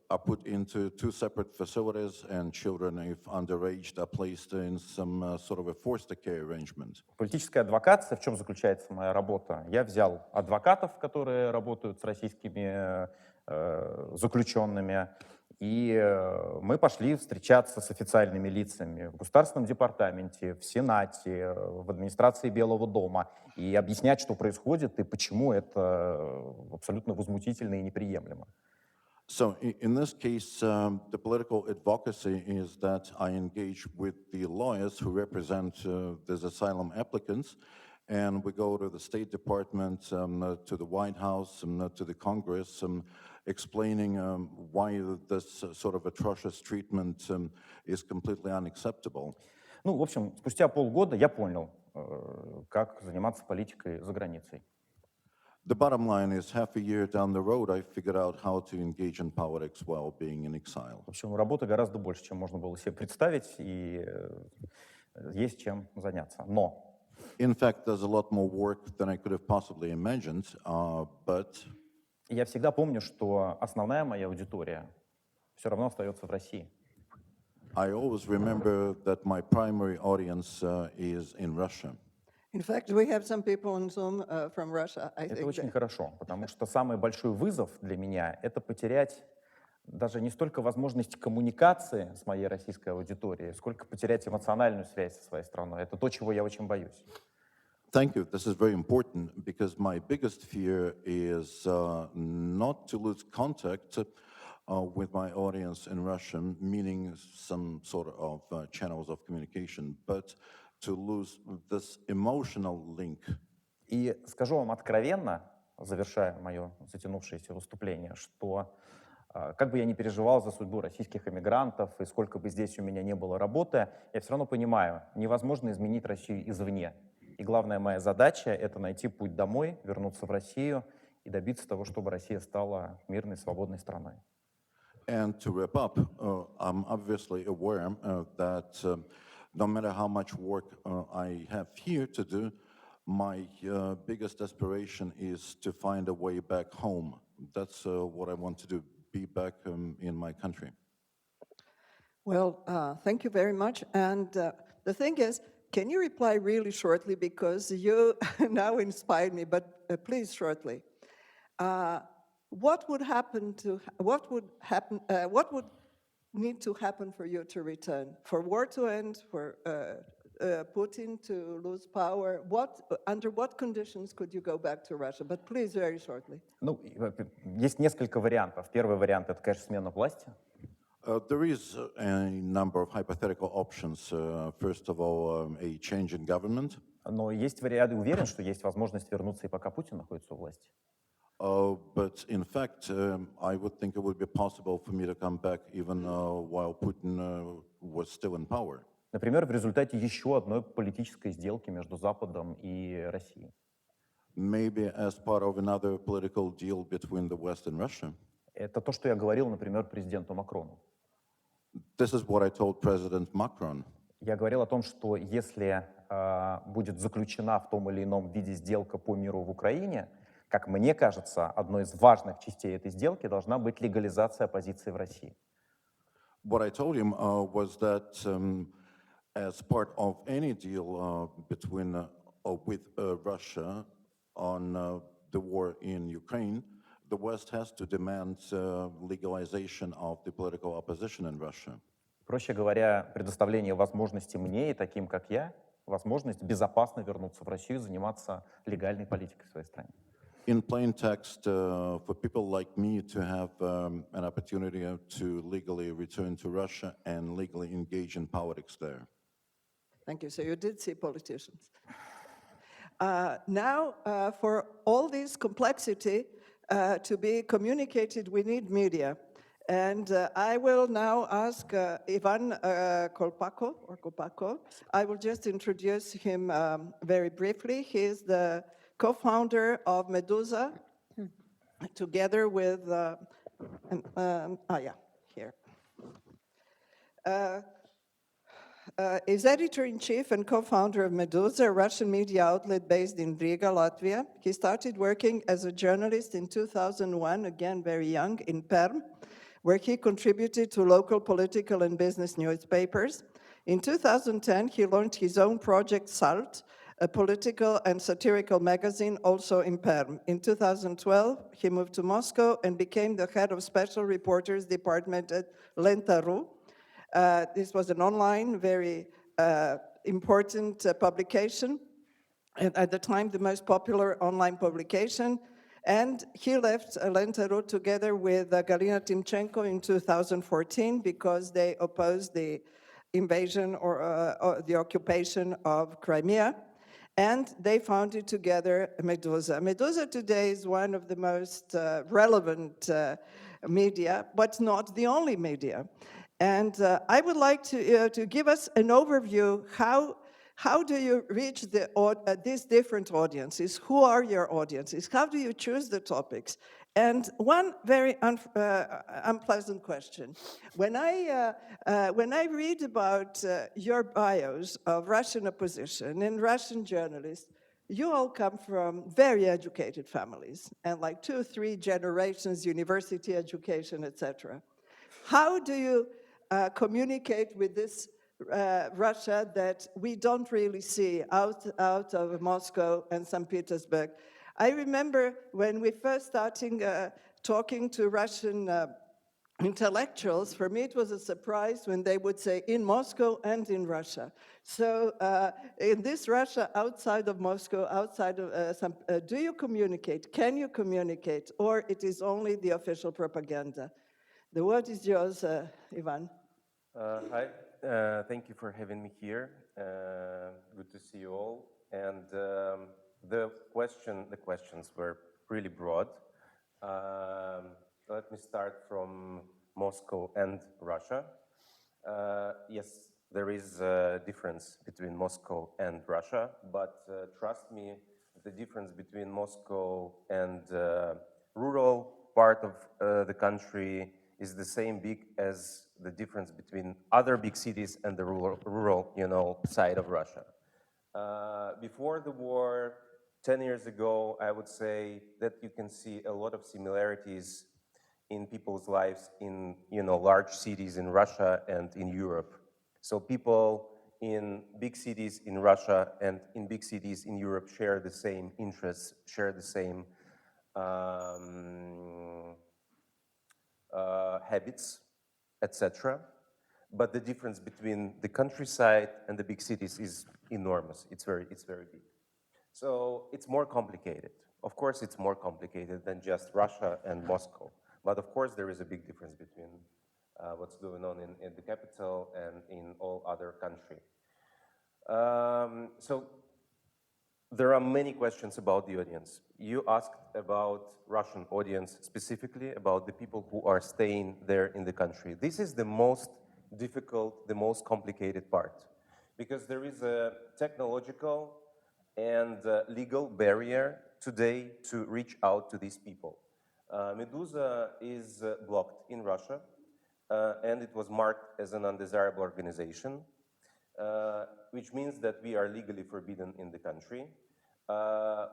are put into 2 separate facilities, and children, if underage, are placed in some sort of a foster care arrangement. Политическая адвокация, в чем заключается моя работа? Я взял адвокатов, которые работают с российскими заключенными, и мы пошли встречаться с официальными лицами в Государственном департаменте, в Сенате, в администрации Белого дома и объяснять, что происходит и почему это абсолютно возмутительно и неприемлемо. So in this case, the political advocacy is that I engage with the lawyers who represent these asylum applicants, and we go to the State Department, to the White House, to the Congress, explaining why this sort of atrocious treatment is completely unacceptable. В общем, спустя полгода я понял, как заниматься политикой за границей. The bottom line is, half a year down the road, I figured out how to engage in politics while being in exile. В общем, работы гораздо больше, чем можно было себе представить, и есть чем заняться. Но In fact, there's a lot more work than I could have possibly imagined, but я всегда помню, что основная моя аудитория все равно остается в России. I always remember that my primary audience is in Russia. In fact, we have some people on Zoom from Russia. I Это think очень that- хорошо, потому что самый большой вызов для меня — это потерять даже не столько возможность коммуникации с моей российской аудиторией, сколько потерять эмоциональную связь со своей страной. Это то, чего я очень боюсь. Thank you. This is very important because my biggest fear is not to lose contact with my audience in Russian, meaning some sort of channels of communication, but to lose this emotional link. И скажу вам откровенно, завершая мое затянувшееся выступление, что как бы я ни переживал за судьбу российских эмигрантов, и сколько бы здесь у меня не было работы, я все равно понимаю, невозможно изменить Россию извне. И главная моя задача — это найти путь домой, вернуться в Россию и добиться того, чтобы Россия стала мирной, свободной страной. And to wrap up, I'm obviously aware that no matter how much work I have here to do, my biggest aspiration is to find a way back home. That's what I want to do, be back in my country. Well, thank you very much. And the thing is, can you reply really shortly, because you now inspired me, but please shortly. What would need to happen for you to return? For war to end, for Putin to lose power? Under what conditions could you go back to Russia? But please, very shortly. Ну, есть несколько вариантов. Первый вариант — это, конечно, смена власти. There is a number of hypothetical options. First of all, a change in government. Но есть вариант, уверен, что есть возможность вернуться и пока Путин находится у власти. But in fact, I would think it would be possible for me to come back even while Putin was still in power. Например, в результате еще одной политической сделки между Западом и Россией. Maybe as part of another political deal between the West and Russia. Это то, что я говорил, например, президенту Макрону. This is what I told President Macron. Я говорил о том, что если будет заключена в том или ином виде сделка по миру в Украине, как мне кажется, одной из важных частей этой сделки должна быть легализация оппозиции в России. What I told him was that as part of any deal between with Russia on the war in Ukraine, the West has to demand legalization of the political opposition in Russia. Проще говоря, предоставление возможности мне и таким, как я, возможность безопасно вернуться в Россию и заниматься легальной политикой в своей стране. In plain text, for people like me to have an opportunity to legally return to Russia and legally engage in politics there. Thank you. So you did see politicians. Now, for all this complexity to be communicated, we need media. And I will now ask Ivan Kolpakov. I will just introduce him very briefly. He is the co-founder of Meduza, together with, here. Is editor-in-chief and co-founder of Meduza, a Russian media outlet based in Riga, Latvia. He started working as a journalist in 2001, again very young, in Perm, where he contributed to local political and business newspapers. In 2010, he launched his own project, SALT, a political and satirical magazine, also in Perm. In 2012, he moved to Moscow and became the head of special reporters department at Lenta.ru. This was an online, very important publication, and at the time, the most popular online publication. And he left Lenta.ru together with Galina Timchenko in 2014 because they opposed the invasion or the occupation of Crimea. And they founded together Meduza. Meduza today is one of the most relevant media, but not the only media. And I would like to give us an overview. How do you reach these different audiences? Who are your audiences? How do you choose the topics? And one very unpleasant question. When I read about your bios of Russian opposition and Russian journalists, you all come from very educated families and like 2 or 3 generations, university education, etc. How do you communicate with this Russia that we don't really see out of Moscow and St. Petersburg? I remember when we first started talking to Russian intellectuals, for me it was a surprise when they would say in Moscow and in Russia. So in this Russia outside of Moscow, outside of, do you communicate? Can you communicate? Or it is only the official propaganda? The word is yours, Ivan. Hi, thank you for having me here. Good to see you all. And the questions were really broad. Let me start from Moscow and Russia. Yes, there is a difference between Moscow and Russia, but trust me, the difference between Moscow and rural part of the country is the same big as the difference between other big cities and the rural side of Russia. Before the war, 10 years ago, I would say that you can see a lot of similarities in people's lives in large cities in Russia and in Europe. So people in big cities in Russia and in big cities in Europe share the same interests, share the same habits, etc. But the difference between the countryside and the big cities is enormous. It's very big. So it's more complicated. Of course, it's more complicated than just Russia and Moscow. But of course, there is a big difference between what's going on in the capital and in all other countries. So there are many questions about the audience. You asked about Russian audience, specifically about the people who are staying there in the country. This is the most difficult, the most complicated part, because there is a technological and legal barrier today to reach out to these people. Meduza is blocked in Russia, and it was marked as an undesirable organization, which means that we are legally forbidden in the country.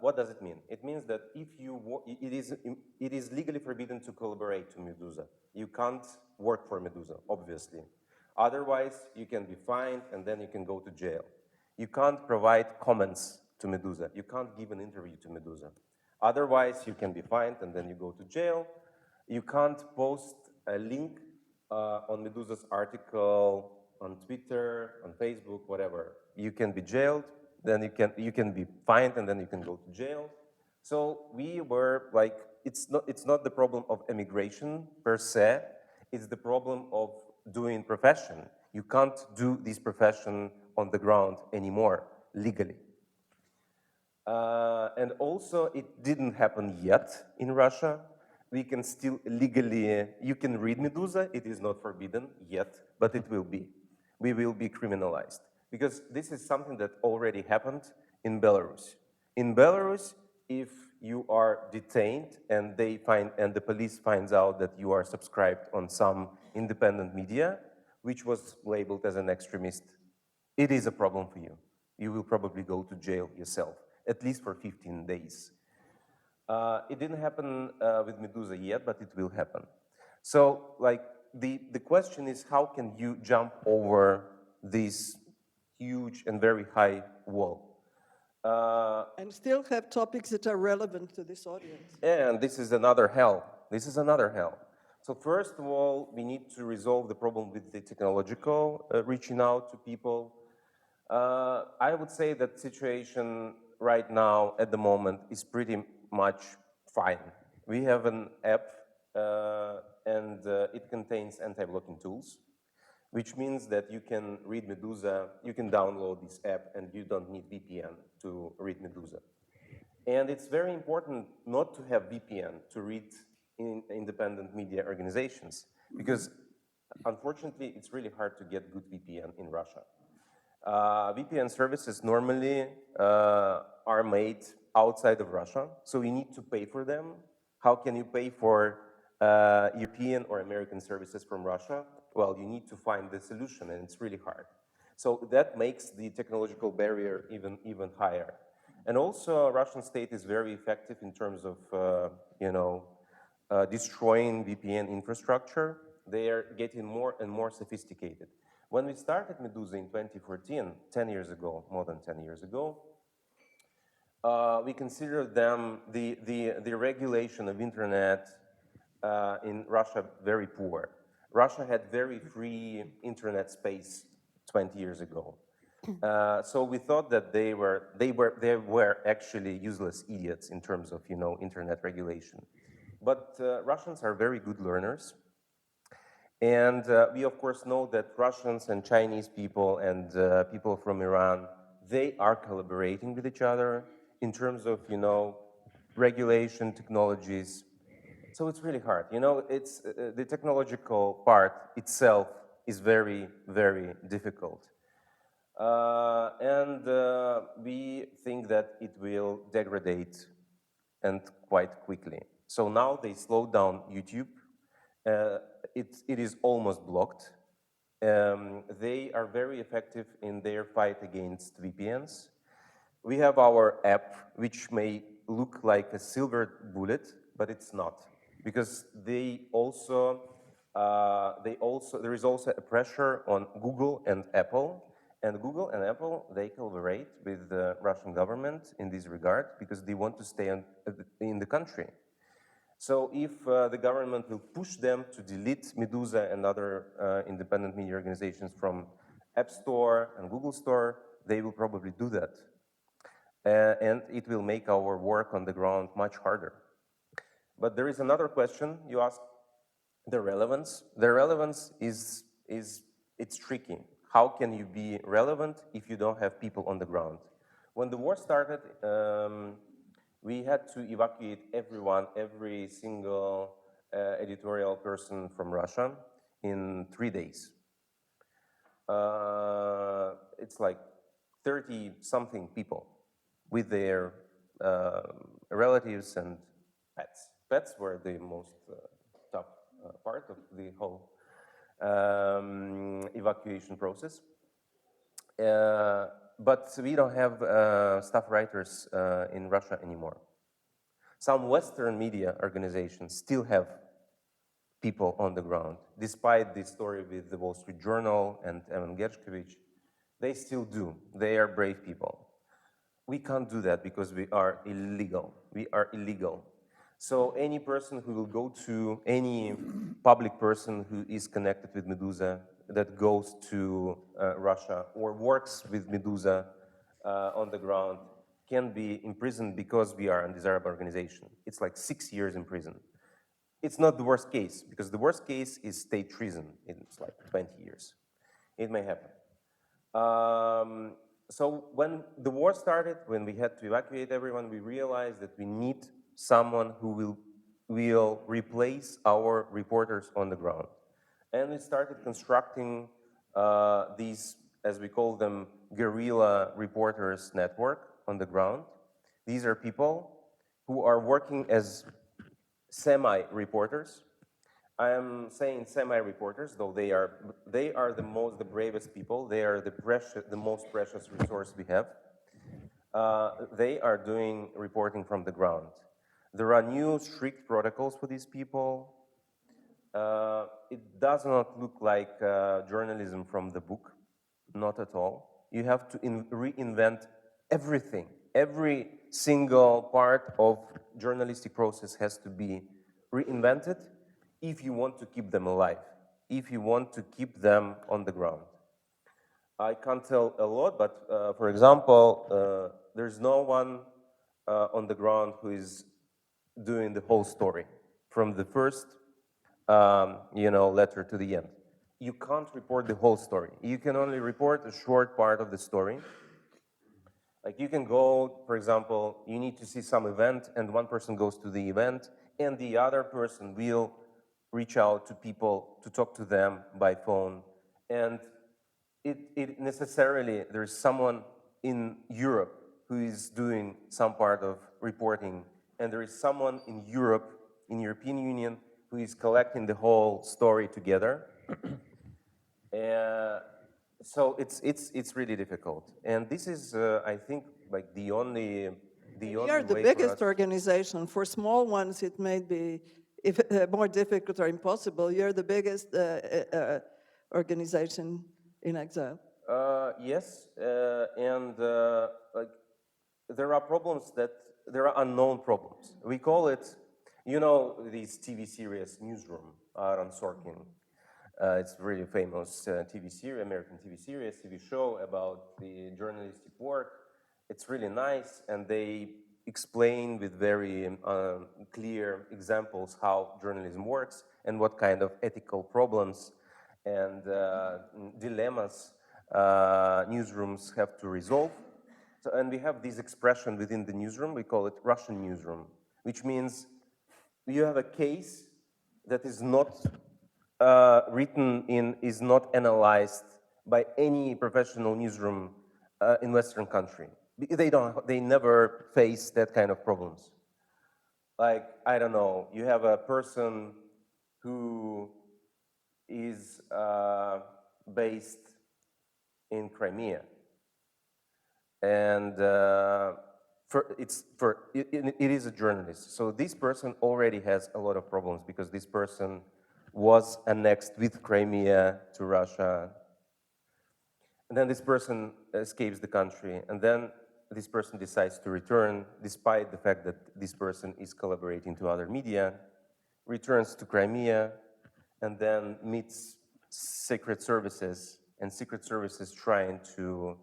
What does it mean? It means that if it is legally forbidden to collaborate to Meduza. You can't work for Meduza, obviously. Otherwise, you can be fined and then you can go to jail. You can't provide comments to Meduza. You can't give an interview to Meduza. Otherwise, you can be fined and then you go to jail. You can't post a link on Meduza's article on Twitter, on Facebook, whatever. You can be jailed, then you can be fined, and then you can go to jail. So we were like, it's not the problem of emigration per se, it's the problem of doing profession. You can't do this profession on the ground anymore, legally. And also, it didn't happen yet in Russia. We can still legally, you can read Meduza, it is not forbidden yet, but it will be. We will be criminalized. Because this is something that already happened in Belarus. In Belarus, if you are detained and the police finds out that you are subscribed on some independent media, which was labeled as an extremist, it is a problem for you. You will probably go to jail yourself, at least for 15 days. It didn't happen with Meduza yet, but it will happen. So, like, the question is, how can you jump over this huge and very high wall? And still have topics that are relevant to this audience. And this is another hell. This is another hell. So first of all, we need to resolve the problem with the technological reaching out to people. I would say that situation right now at the moment is pretty much fine. We have an app and it contains anti-blocking tools, which means that you can read Meduza, you can download this app and you don't need VPN to read Meduza. And it's very important not to have VPN to read in independent media organizations, because unfortunately it's really hard to get good VPN in Russia. VPN services normally are made outside of Russia, so you need to pay for them. How can you pay for European or American services from Russia? Well, you need to find the solution, and it's really hard. So that makes the technological barrier even higher. And also, Russian state is very effective in terms of, destroying VPN infrastructure. They are getting more and more sophisticated. When we started Meduza in 2014, 10 years ago, more than 10 years ago, we considered them the regulation of internet in Russia very poor. Russia had very free internet space 20 years ago. So we thought that they were actually useless idiots in terms of internet regulation. But Russians are very good learners. And we, of course, know that Russians and Chinese people and people from Iran, they are collaborating with each other in terms of, regulation, technologies. So it's really hard. It's the technological part itself is very, very difficult. And we think that it will degrade and quite quickly. So now they slowed down YouTube, It is almost blocked. They are very effective in their fight against VPNs. We have our app, which may look like a silver bullet, but it's not, because there is also a pressure on Google and Apple. And Google and Apple, they collaborate with the Russian government in this regard because they want to stay in the country. So if the government will push them to delete Meduza and other independent media organizations from App Store and Google Store, they will probably do that. And it will make our work on the ground much harder. But there is another question you asked, the relevance. The relevance it's tricky. How can you be relevant if you don't have people on the ground? When the war started, we had to evacuate everyone, every single editorial person from Russia in 3 days. It's like 30-something people with their relatives and pets. Pets were the most tough part of the whole evacuation process. But we don't have staff writers in Russia anymore. Some Western media organizations still have people on the ground. Despite the story with the Wall Street Journal and Evan Gershkovich, they still do. They are brave people. We can't do that because we are illegal. We are illegal. So any person who will go to any public person who is connected with Meduza that goes to Russia or works with Meduza on the ground can be imprisoned because we are an undesirable organization. It's like 6 years in prison. It's not the worst case, because the worst case is state treason. It's like 20 years. It may happen. So when the war started, when we had to evacuate everyone, we realized that we need someone who will replace our reporters on the ground. And we started constructing these, as we call them, guerrilla reporters network on the ground. These are people who are working as semi-reporters. I am saying semi-reporters, though they are the bravest people. They are the most precious resource we have. They are doing reporting from the ground. There are new strict protocols for these people. It does not look like journalism from the book, not at all. You have to reinvent everything. Every single part of journalistic process has to be reinvented if you want to keep them alive, if you want to keep them on the ground. I can't tell a lot, but for example, there's no one on the ground who is doing the whole story from the first letter to the end. You can't report the whole story. You can only report a short part of the story. Like you can go, for example, you need to see some event and one person goes to the event and the other person will reach out to people to talk to them by phone. And it necessarily, there's someone in Europe who is doing some part of reporting, and there is someone in Europe, in European Union, who is collecting the whole story together. So it's really difficult, and this is, I think, like the only We are the biggest organization. For small ones, it may be more difficult or impossible. You're the biggest organization in exile. Yes, and like there are problems there are unknown problems. We call it, these TV series, Newsroom, Aaron Sorkin. It's a really famous TV series, American TV series, TV show about the journalistic work. It's really nice, and they explain with very clear examples how journalism works and what kind of ethical problems and dilemmas newsrooms have to resolve. So, and we have this expression within the newsroom, we call it Russian newsroom, which means you have a case that is not is not analyzed by any professional newsroom in Western country. They never face that kind of problems. Like, I don't know, you have a person who is based in Crimea. And it is a journalist. So this person already has a lot of problems because this person was annexed with Crimea to Russia. And then this person escapes the country. And then this person decides to return, despite the fact that this person is collaborating to other media, returns to Crimea, and then meets secret services, and secret services trying to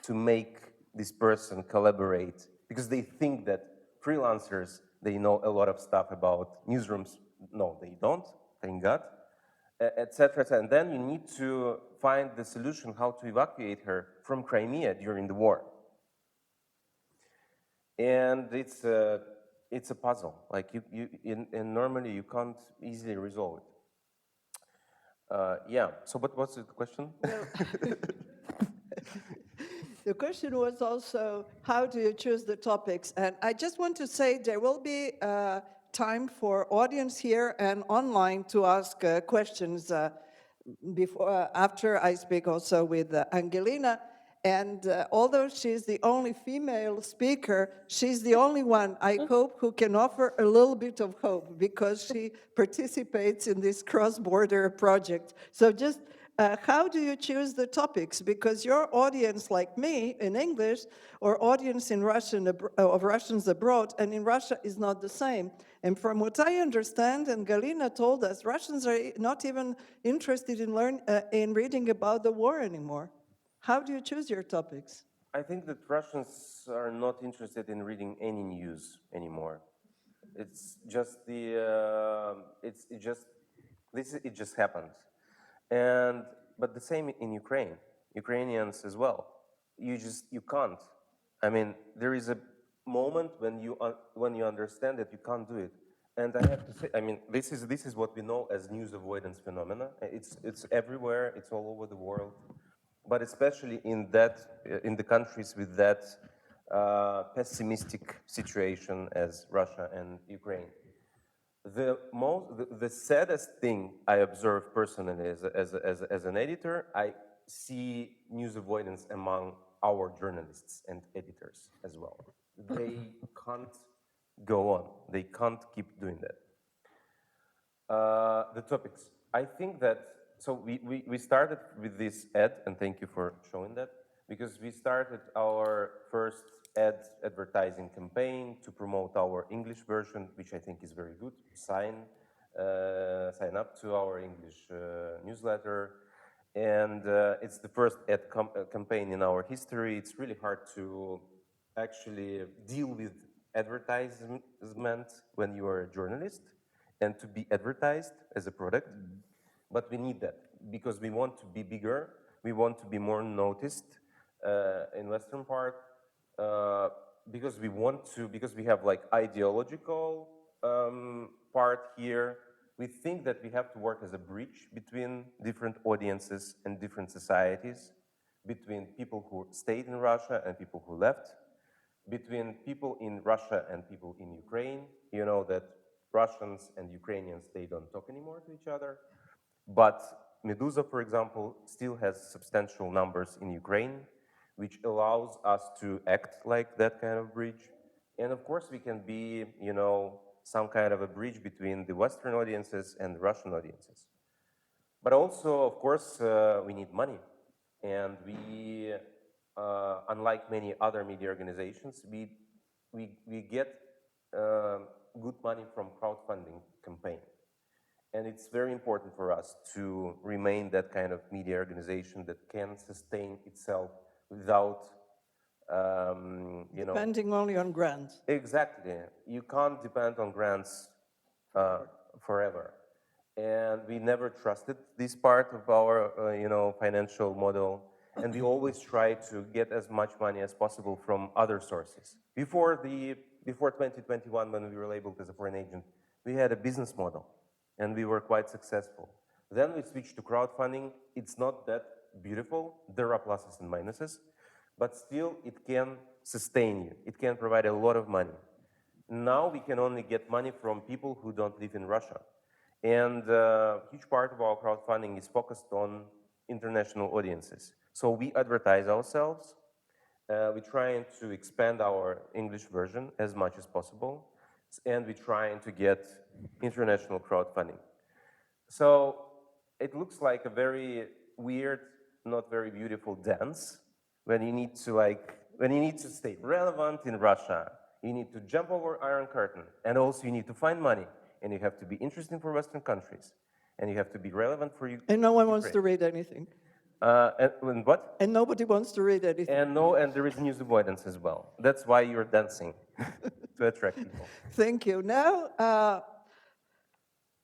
make this person collaborate because they think that freelancers, they know a lot of stuff about newsrooms. No, they don't, thank God, etc. And then you need to find the solution how to evacuate her from Crimea during the war. And it's a puzzle. Like and normally you can't easily resolve it. Yeah. So, but what's the question? The question was also, how do you choose the topics? And I just want to say there will be time for audience here and online to ask questions after I speak also with Angelina. And although she's the only female speaker, she's the only one, I hope, who can offer a little bit of hope because she participates in this cross-border project. So just how do you choose the topics? Because your audience, like me, in English, or audience in Russian of Russians abroad, and in Russia is not the same. And from what I understand, and Galina told us, Russians are not even interested in reading about the war anymore. How do you choose your topics? I think that Russians are not interested in reading any news anymore. It's just it just happened. But the same in Ukraine, Ukrainians as well. You can't. I mean, there is a moment when you understand that you can't do it. And I have to say, I mean, this is what we know as news avoidance phenomena. It's everywhere. It's all over the world. But especially in the countries with that pessimistic situation as Russia and Ukraine. The saddest thing I observe personally as an editor, I see news avoidance among our journalists and editors as well. They can't go on. They can't keep doing that. The topics. I think that, so we started with this ad, and thank you for showing that, because we started our first advertising campaign to promote our English version, which I think is very good. Sign up to our English newsletter. And it's the first ad campaign in our history. It's really hard to actually deal with advertisement when you are a journalist and to be advertised as a product. But we need that because we want to be bigger. We want to be more noticed in Western part because we have like ideological part here. We think that we have to work as a bridge between different audiences and different societies, between people who stayed in Russia and people who left, between people in Russia and people in Ukraine. You know that Russians and Ukrainians, they don't talk anymore to each other. But Meduza, for example, still has substantial numbers in Ukraine, which allows us to act like that kind of bridge. And of course, we can be, some kind of a bridge between the Western audiences and the Russian audiences. But also, of course, we need money. And we, unlike many other media organizations, we get good money from crowdfunding campaign. And it's very important for us to remain that kind of media organization that can sustain itself without, depending only on grants. Exactly. You can't depend on grants forever. And we never trusted this part of our, financial model. And we always try to get as much money as possible from other sources. Before 2021, when we were labeled as a foreign agent, we had a business model. And we were quite successful. Then we switched to crowdfunding. It's not that beautiful. There are pluses and minuses, but still it can sustain you. It can provide a lot of money. now we can only get money from people who don't live in Russia. And a huge part of our crowdfunding is focused on international audiences. So we advertise ourselves. We're trying to expand our English version as much as possible. And we're trying to get international crowdfunding. So it looks like a very weird, not very beautiful dance when you need to stay relevant in Russia. You need to jump over Iron Curtain, and also you need to find money, and you have to be interesting for Western countries, and you have to be relevant for you. And no one wants to read anything. And what? And nobody wants to read anything. And there is news avoidance as well. That's why you're dancing to attract people. Thank you. Now,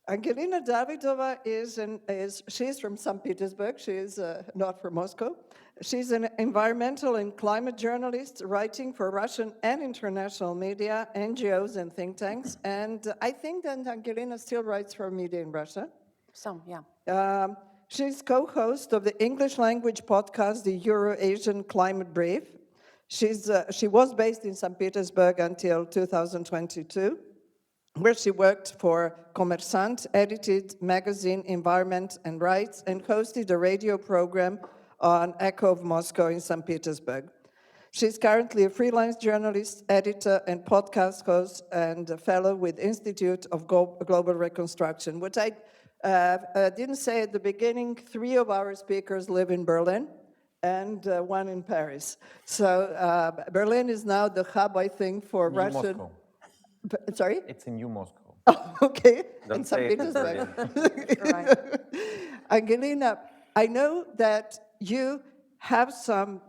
Angelina Davydova she's from St. Petersburg. She is not from Moscow. She's an environmental and climate journalist writing for Russian and international media, NGOs and think tanks. And I think that Angelina still writes for media in Russia. Some, yeah. She's co-host of the English language podcast, the Euro-Asian Climate Brief. She was based in St. Petersburg until 2022, where she worked for Kommersant, edited magazine Environment and Rights, and hosted a radio program on Echo of Moscow in St. Petersburg. She's currently a freelance journalist, editor, and podcast host, and a fellow with Institute of Global Reconstruction. What I didn't say at the beginning, 3 of our speakers live in Berlin, and 1 in Paris. So Berlin is now the hub, I think, for New Russian... Moscow. Sorry? It's in New Moscow. Okay, Don't in say St. it in Petersburg. Right. Angelina, I know that you have some,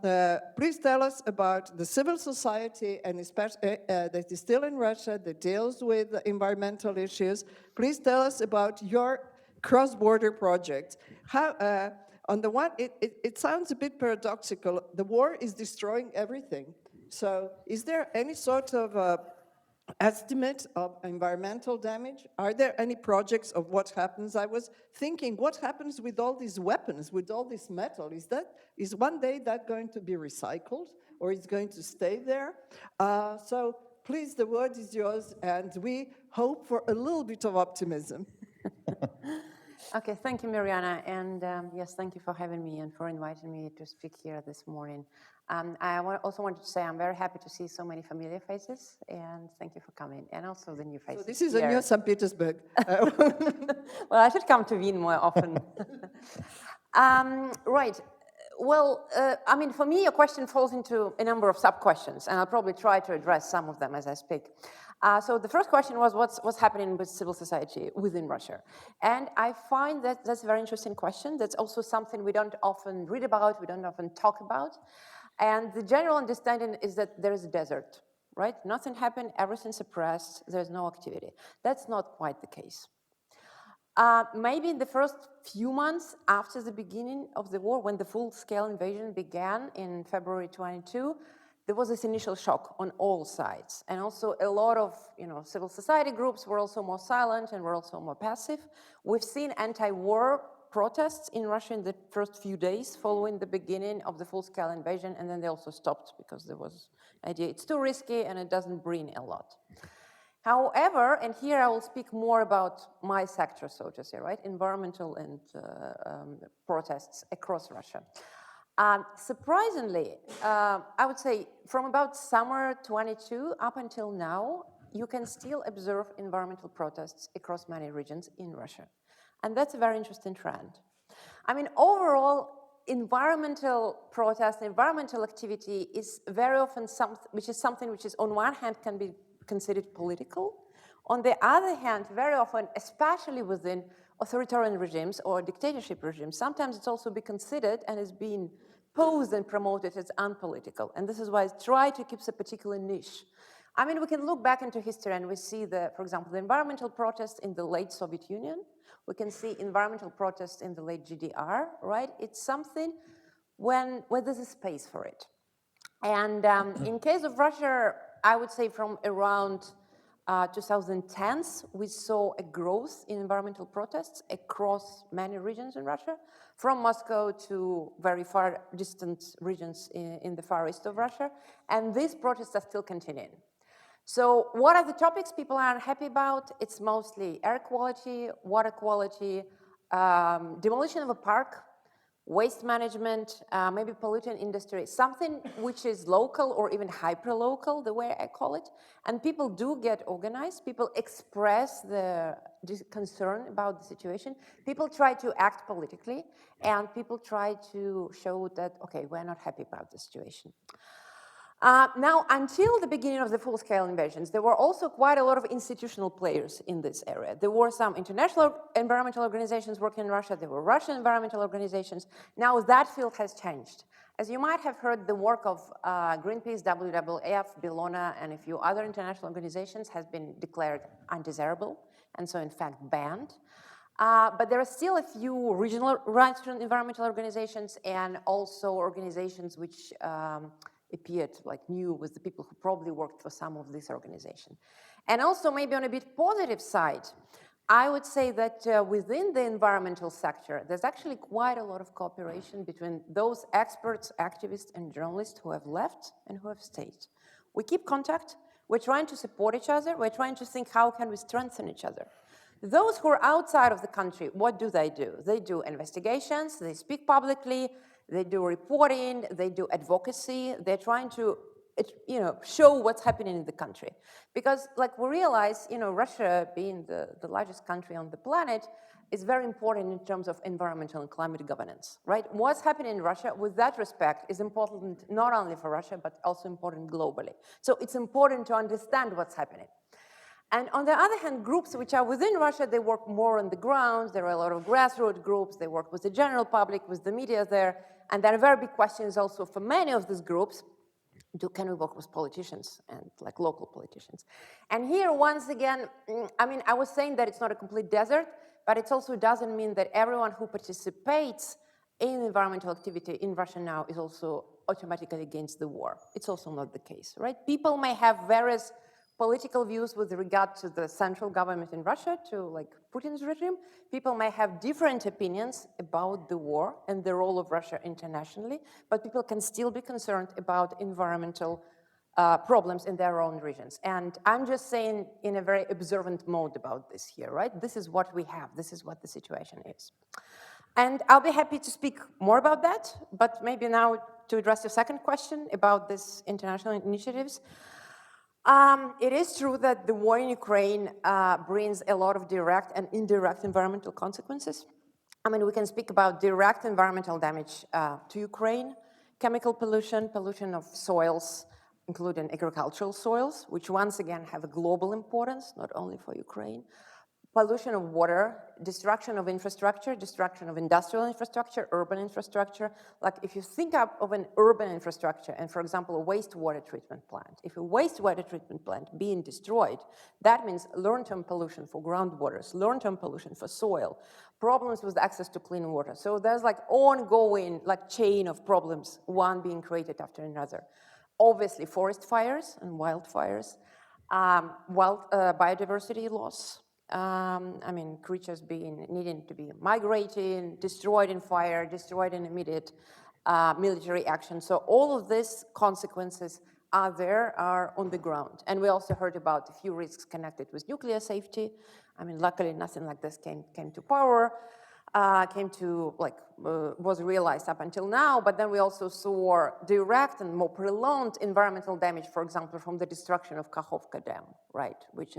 please tell us about the civil society, and especially that is still in Russia, that deals with environmental issues. Please tell us about your cross-border project. How, on the one, it sounds a bit paradoxical. The war is destroying everything. So is there any sort of estimate of environmental damage? Are there any projects of what happens? I was thinking, what happens with all these weapons, with all this metal? Is one day that going to be recycled, or is going to stay there? So please, the word is yours, and we hope for a little bit of optimism. Okay, thank you, Mariana, and yes, thank you for having me and for inviting me to speak here this morning. I also wanted to say I'm very happy to see so many familiar faces, and thank you for coming, and also the new faces. So this is here. a new St. Petersburg. Well, I should come to Wien more often. Right. Well, I mean, for me, your question falls into a number of sub-questions, and I'll probably try to address some of them as I speak. So the first question was what's happening with civil society within Russia? And I find that that's a very interesting question. That's also something we don't often read about, we don't often talk about. And the general understanding is that there is a desert, right? Nothing happened, everything's suppressed, there's no activity. That's not quite the case. Maybe in the first few months after the beginning of the war, when the full-scale invasion began in February 22, there was this initial shock on all sides. And also a lot of civil society groups were also more silent and were also more passive. We've seen anti-war protests in Russia in the first few days following the beginning of the full-scale invasion, and then they also stopped because there was an idea it's too risky and it doesn't bring a lot. However, and here I will speak more about my sector, so to say, right? Environmental and protests across Russia. Surprisingly, I would say from about summer 22 up until now, you can still observe environmental protests across many regions in Russia. And that's a very interesting trend. I mean, overall, environmental protest, environmental activity is very often something which is on one hand can be considered political. On the other hand, very often, especially within authoritarian regimes or dictatorship regimes, sometimes it's also be considered and is being posed and promoted as unpolitical. And this is why I try to keep a particular niche. I mean, we can look back into history and we see, for example, the environmental protests in the late Soviet Union. We can see environmental protests in the late GDR, right? It's something where there's a space for it. And in case of Russia, I would say from around 2010s, we saw a growth in environmental protests across many regions in Russia, from Moscow to very far distant regions in the far east of Russia. And these protests are still continuing. So what are the topics people are unhappy about? It's mostly air quality, water quality, demolition of a park, waste management, maybe pollutant industry, something which is local or even hyper-local, the way I call it. And people do get organized. People express their concern about the situation. People try to act politically, and people try to show that, okay, we're not happy about the situation. Now, until the beginning of the full-scale invasions, there were also quite a lot of institutional players in this area. There were some international environmental organizations working in Russia. There were Russian environmental organizations. Now that field has changed. As you might have heard, the work of Greenpeace, WWF, Bellona, and a few other international organizations has been declared undesirable, and so in fact banned. But there are still a few regional Russian environmental organizations and also organizations which appeared like new with the people who probably worked for some of these organizations. And also maybe on a bit positive side, I would say that within the environmental sector, there's actually quite a lot of cooperation between those experts, activists, and journalists who have left and who have stayed. We keep contact, we're trying to support each other, we're trying to think how can we strengthen each other. Those who are outside of the country, what do? They do investigations, they speak publicly, they do reporting, they do advocacy, they're trying to show what's happening in the country. Because like we realize, Russia being the largest country on the planet is very important in terms of environmental and climate governance, right? What's happening in Russia with that respect is important not only for Russia, but also important globally. So it's important to understand what's happening. And on the other hand, groups which are within Russia, they work more on the ground. There are a lot of grassroots groups. They work with the general public, with the media there. And there are very big questions also for many of these groups. Can we work with politicians and like local politicians? And here, once again, I was saying that it's not a complete desert, but it also doesn't mean that everyone who participates in environmental activity in Russia now is also automatically against the war. It's also not the case, right? People may have various political views with regard to the central government in Russia, to like Putin's regime. People may have different opinions about the war and the role of Russia internationally, but people can still be concerned about environmental problems in their own regions. And I'm just saying in a very observant mode about this here, right? This is what we have. This is what the situation is. And I'll be happy to speak more about that, but maybe now to address your second question about these international initiatives. It is true that the war in Ukraine brings a lot of direct and indirect environmental consequences. We can speak about direct environmental damage to Ukraine, chemical pollution, pollution of soils, including agricultural soils, which once again have a global importance, not only for Ukraine. Pollution of water, destruction of infrastructure, destruction of industrial infrastructure, urban infrastructure. Like if you think of an urban infrastructure and, for example, a wastewater treatment plant, if a wastewater treatment plant being destroyed, that means long-term pollution for groundwaters, long-term pollution for soil, problems with access to clean water. So there's like ongoing like chain of problems, one being created after another. Obviously, forest fires and wildfires, biodiversity loss. Creatures needing to be migrating, destroyed in fire, destroyed in immediate military action. So all of these consequences are on the ground. And we also heard about a few risks connected with nuclear safety. Luckily nothing like this came to power, was realized up until now, but then we also saw direct and more prolonged environmental damage, for example, from the destruction of Kakhovka Dam, right, which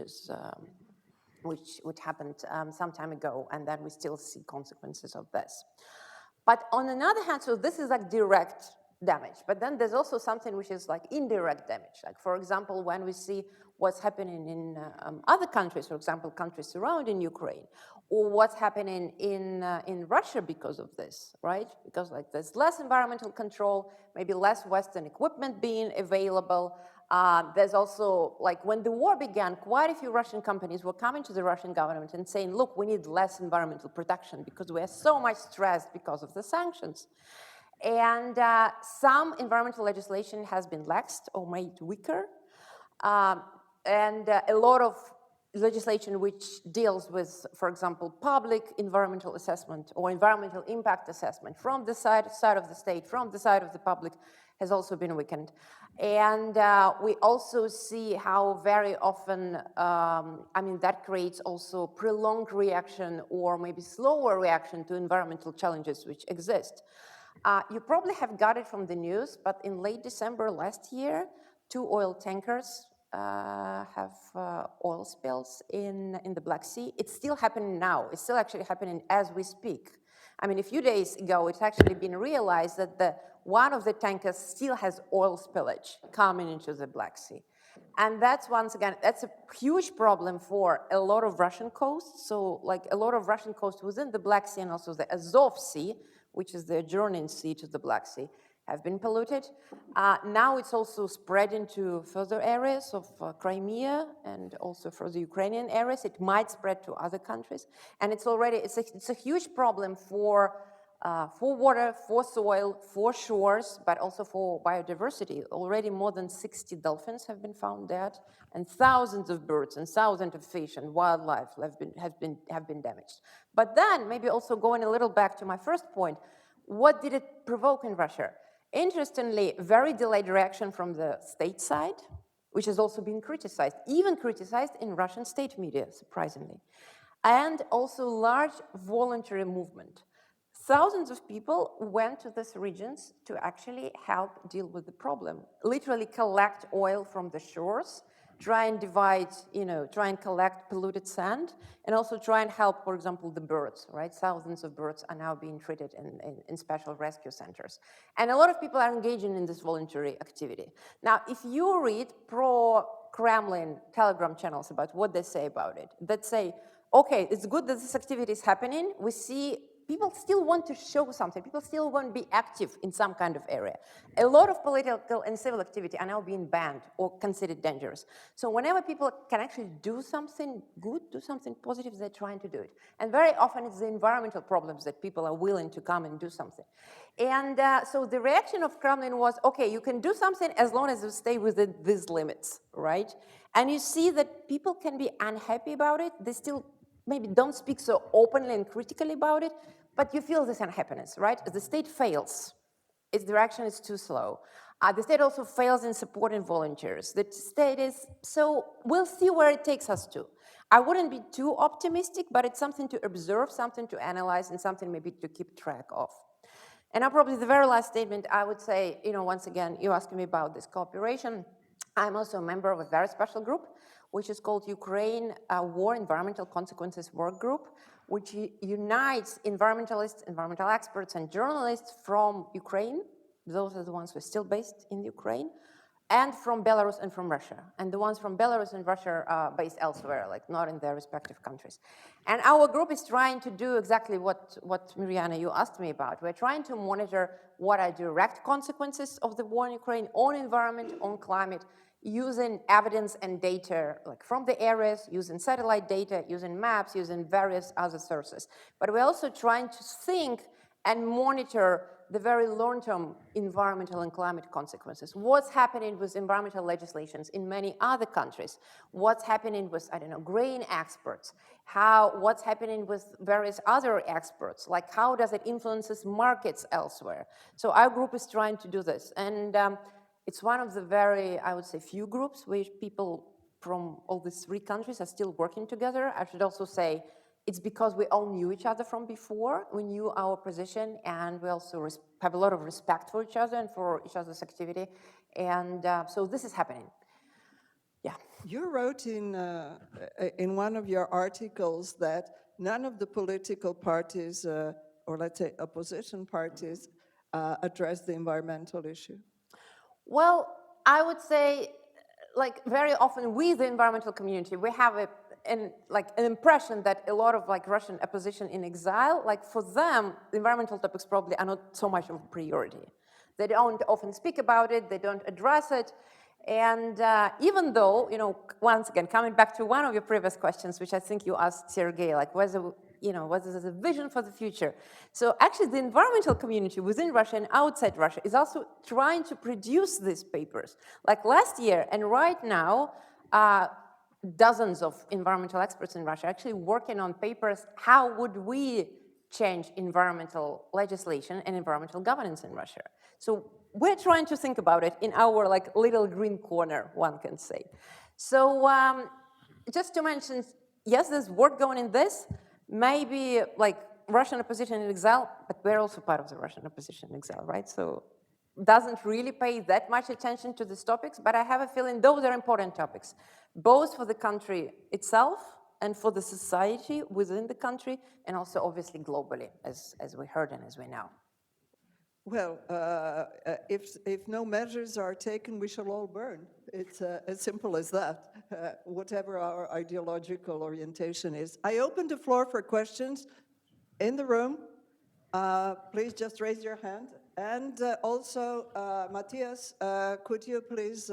happened some time ago, and then we still see consequences of this. But on another hand, so this is like direct damage, but then there's also something which is like indirect damage. Like, for example, when we see what's happening in other countries, for example, countries surrounding Ukraine, or what's happening in Russia because of this, right? Because like there's less environmental control, maybe less Western equipment being available. There's also, like when the war began, quite a few Russian companies were coming to the Russian government and saying, look, we need less environmental protection because we are so much stressed because of the sanctions. And some environmental legislation has been laxed or made weaker. And a lot of legislation which deals with, for example, public environmental assessment or environmental impact assessment from the side of the state, from the side of the public, has also been weakened. And we also see how very often, that creates also prolonged reaction or maybe slower reaction to environmental challenges which exist. You probably have got it from the news, but in late December last year, 2 oil tankers have oil spills in the Black Sea. It's still happening now. It's still actually happening as we speak. I mean, a few days ago, it's actually been realized that one of the tankers still has oil spillage coming into the Black Sea. And that's, once again, that's a huge problem for a lot of Russian coasts. So like a lot of Russian coasts within the Black Sea and also the Azov Sea, which is the adjoining sea to the Black Sea, have been polluted. Now it's also spread into further areas of Crimea and also for the Ukrainian areas. It might spread to other countries. And it's already, it's a huge problem for water, for soil, for shores, but also for biodiversity. Already more than 60 dolphins have been found dead, and thousands of birds and thousands of fish and wildlife have been damaged. But then, maybe also going a little back to my first point, what did it provoke in Russia? Interestingly, very delayed reaction from the state side, which has also been criticized, even criticized in Russian state media, surprisingly, and also large voluntary movement. Thousands of people went to these regions to actually help deal with the problem, literally collect oil from the shores, try and divide, try and collect polluted sand, and also try and help, for example, the birds, right? Thousands of birds are now being treated in special rescue centers. And a lot of people are engaging in this voluntary activity. Now, if you read pro-Kremlin Telegram channels about what they say about it, that say, okay, it's good that this activity is happening. We see people still want to show something. People still want to be active in some kind of area. A lot of political and civil activity are now being banned or considered dangerous. So whenever people can actually do something good, do something positive, they're trying to do it. And very often it's the environmental problems that people are willing to come and do something. And so the reaction of Kremlin was, okay, you can do something as long as you stay within these limits, right? And you see that people can be unhappy about it. They still maybe don't speak so openly and critically about it, but you feel this unhappiness, right? The state fails. Its direction is too slow. The state also fails in supporting volunteers. The state is, so we'll see where it takes us to. I wouldn't be too optimistic, but it's something to observe, something to analyze, and something maybe to keep track of. And now probably the very last statement, I would say, once again, you asked me about this cooperation. I'm also a member of a very special group, which is called Ukraine War Environmental Consequences Work Group, which unites environmentalists, environmental experts, and journalists from Ukraine. Those are the ones who are still based in Ukraine, and from Belarus and from Russia. And the ones from Belarus and Russia are based elsewhere, like not in their respective countries. And our group is trying to do exactly what Mirjana, you asked me about. We're trying to monitor what are direct consequences of the war in Ukraine on environment, on climate, using evidence and data like from the areas, using satellite data, using maps, using various other sources. But we're also trying to think and monitor the very long-term environmental and climate consequences. What's happening with environmental legislations in many other countries? What's happening with, grain exports? What's happening with various other exports? Like how does it influences markets elsewhere? So our group is trying to do this. And it's one of the very, I would say, few groups where people from all these 3 countries are still working together. I should also say it's because we all knew each other from before. We knew our position, and we also have a lot of respect for each other and for each other's activity. And so this is happening. Yeah. You wrote in one of your articles that none of the political parties, or let's say opposition parties, address the environmental issue. Well, I would say, like very often we, the environmental community, we have an impression that a lot of Russian opposition in exile, for them, the environmental topics probably are not so much of a priority. They don't often speak about it, they don't address it. And even though, once again, coming back to one of your previous questions, which I think you asked Sergey, what is the vision for the future? So actually the environmental community within Russia and outside Russia is also trying to produce these papers. Like last year and right now, dozens of environmental experts in Russia are actually working on papers, how would we change environmental legislation and environmental governance in Russia? So we're trying to think about it in our like little green corner, one can say. So just to mention, yes, there's work going in this, maybe like Russian opposition in exile, but we're also part of the Russian opposition in exile, right? So doesn't really pay that much attention to these topics, but I have a feeling those are important topics, both for the country itself and for the society within the country, and also obviously globally, as we heard and as we know. Well, if no measures are taken, we shall all burn. It's as simple as that, whatever our ideological orientation is. I open the floor for questions in the room. Please just raise your hand. And also, Matthias, could you please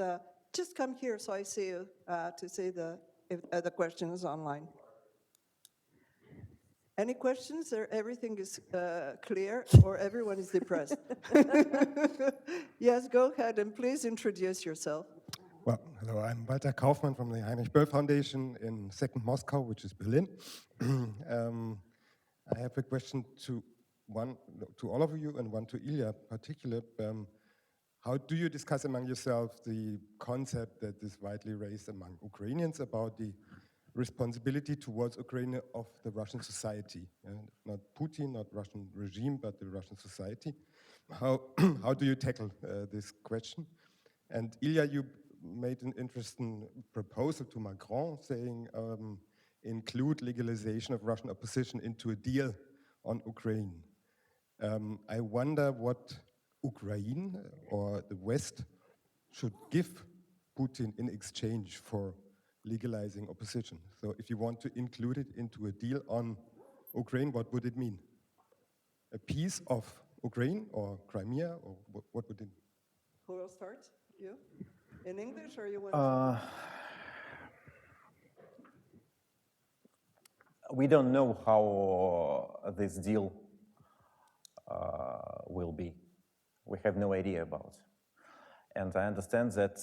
just come here so I see you to see if the question is online. Any questions, or everything is clear, or everyone is depressed? Yes, go ahead, and please introduce yourself. Well, hello, I'm Walter Kaufmann from the Heinrich Böll Foundation in Second Moscow, which is Berlin. I have a question to all of you and one to Ilya particular. How do you discuss among yourselves the concept that is widely raised among Ukrainians about the responsibility towards Ukraine of the Russian society? Not Putin, not Russian regime, but the Russian society. How do you tackle this question? And Ilya, you made an interesting proposal to Macron saying include legalization of Russian opposition into a deal on Ukraine. I wonder what Ukraine or the West should give Putin in exchange for legalizing opposition. So if you want to include it into a deal on Ukraine, what would it mean? A piece of Ukraine or Crimea, or what would it mean? Who will start? You? In English, or you want to? We don't know how this deal will be. We have no idea about. And I understand that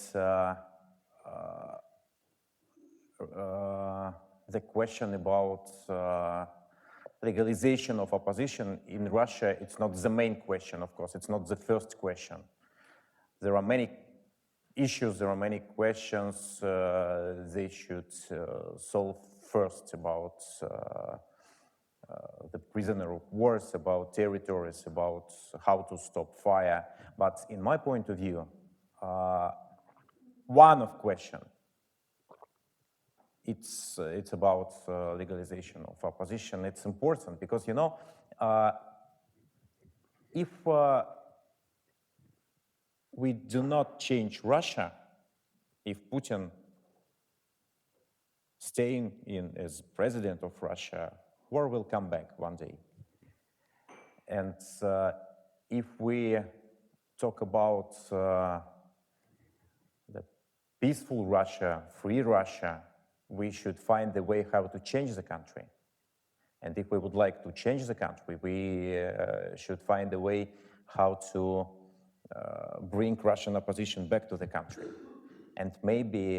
the question about legalization of opposition in Russia, it's not the main question, of course. It's not the first question. There are many issues, there are many questions they should solve first about the prisoner of wars, about territories, about how to stop fire. But in my point of view, one of question, it's about legalization of opposition. It's important because, you know, if we do not change Russia, if Putin staying in as president of Russia, war will come back one day. And if we talk about the peaceful Russia, free Russia, we should find a way how to change the country. And if we would like to change the country, we should find a way how to bring Russian opposition back to the country. And maybe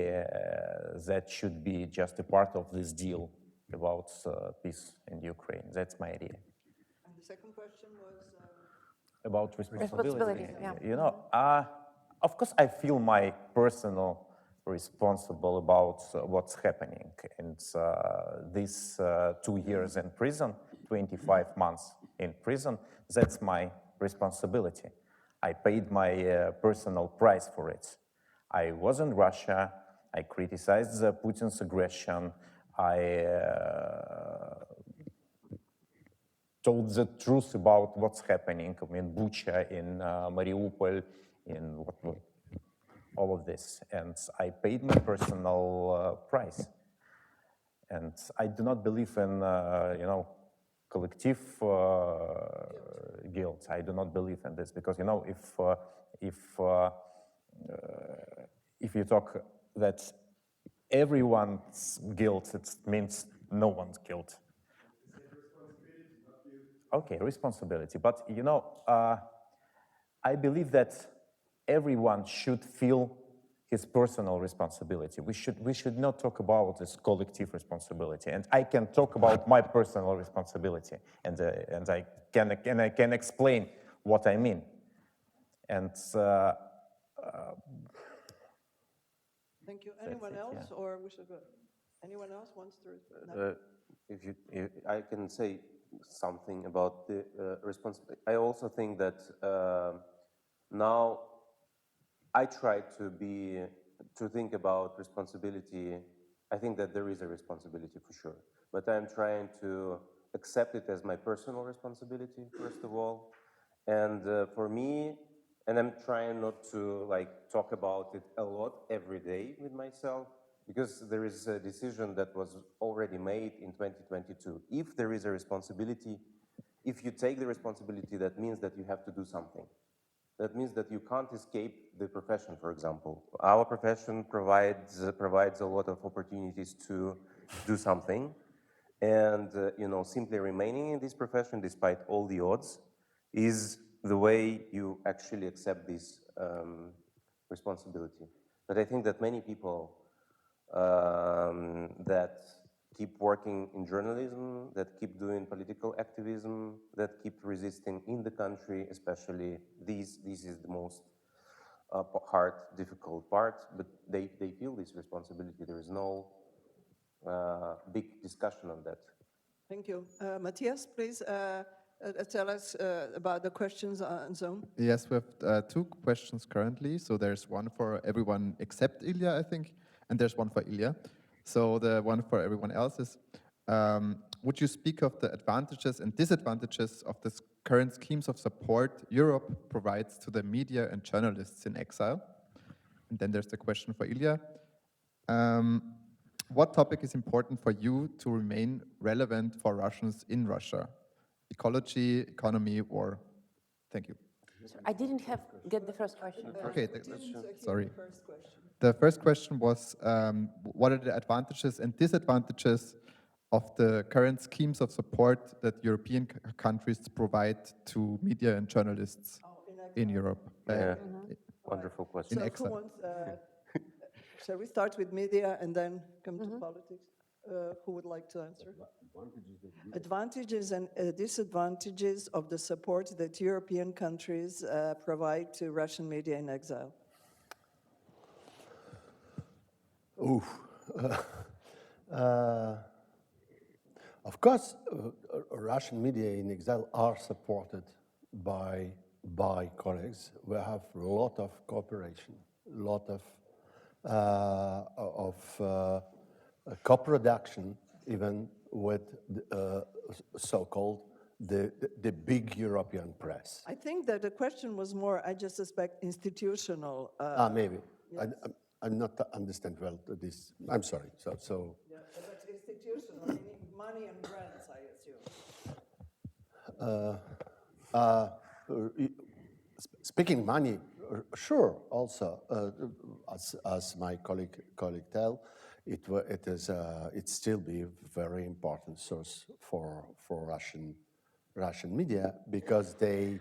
that should be just a part of this deal about peace in Ukraine. That's my idea. And the second question was? About responsibility. Yeah. You know, of course I feel my personal responsible about what's happening. And these 2 years in prison, 25 months in prison, that's my responsibility. I paid my personal price for it. I was in Russia, I criticized Putin's aggression, I told the truth about what's happening in Bucha, in Mariupol, in all of this. And I paid my personal price. And I do not believe in, you know, collective guilt. I do not believe in this because, you know, if you talk that everyone's guilt, it means no one's guilt. Okay, responsibility. But, you know, I believe that everyone should feel his personal responsibility. We should not talk about this collective responsibility. And I can talk about my personal responsibility, and I can explain what I mean. And Thank you. Anyone else, or we should go? Anyone else wants to? I can say something about the responsibility. I also think that now I try to think about responsibility. I think that there is a responsibility for sure, but I'm trying to accept it as my personal responsibility first of all, and for me. And I'm trying not to talk about it a lot every day with myself, because there is a decision that was already made in 2022. If there is a responsibility, if you take the responsibility, that means that you have to do something. That means that you can't escape the profession, for example. Our profession provides a lot of opportunities to do something. And simply remaining in this profession, despite all the odds, is the way you actually accept this responsibility. But I think that many people that keep working in journalism, that keep doing political activism, that keep resisting in the country, especially this is the most hard, difficult part, but they feel this responsibility. There is no big discussion on that. Thank you. Matthias, please tell us about the questions on Zoom. Yes, we have two questions currently. So there's one for everyone except Ilya, I think, and there's one for Ilya. So the one for everyone else is, would you speak of the advantages and disadvantages of the current schemes of support Europe provides to the media and journalists in exile? And then there's the question for Ilya. What topic is important for you to remain relevant for Russians in Russia? Ecology, economy, war? Thank you. I didn't get the first question. Okay, sorry. The first question was, what are the advantages and disadvantages of the current schemes of support that European countries provide to media and journalists in Europe? Wonderful question. So who wants, shall we start with media and then come to politics? Who would like to answer? Advantages and disadvantages of the support that European countries provide to Russian media in exile. Of course, Russian media in exile are supported by colleagues. We have a lot of cooperation, a lot of co-production, even with so-called the big European press. I think that the question was more, I just suspect, institutional. Maybe. Yes. I'm not understand well this. I'm sorry. So. Yeah, but institutional, meaning money and grants, I assume. Speaking money, sure. Also, as my colleague tell, it still be a very important source for Russian media, because the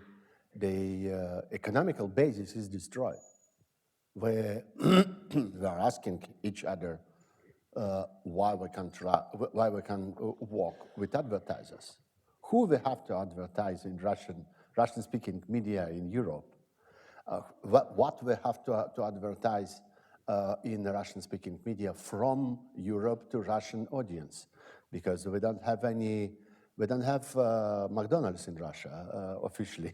economical basis is destroyed. Where we are asking each other why we can work with advertisers. Who we have to advertise in Russian-speaking media in Europe? What we have to advertise in the Russian-speaking media from Europe to Russian audience, because we don't have McDonald's in Russia officially.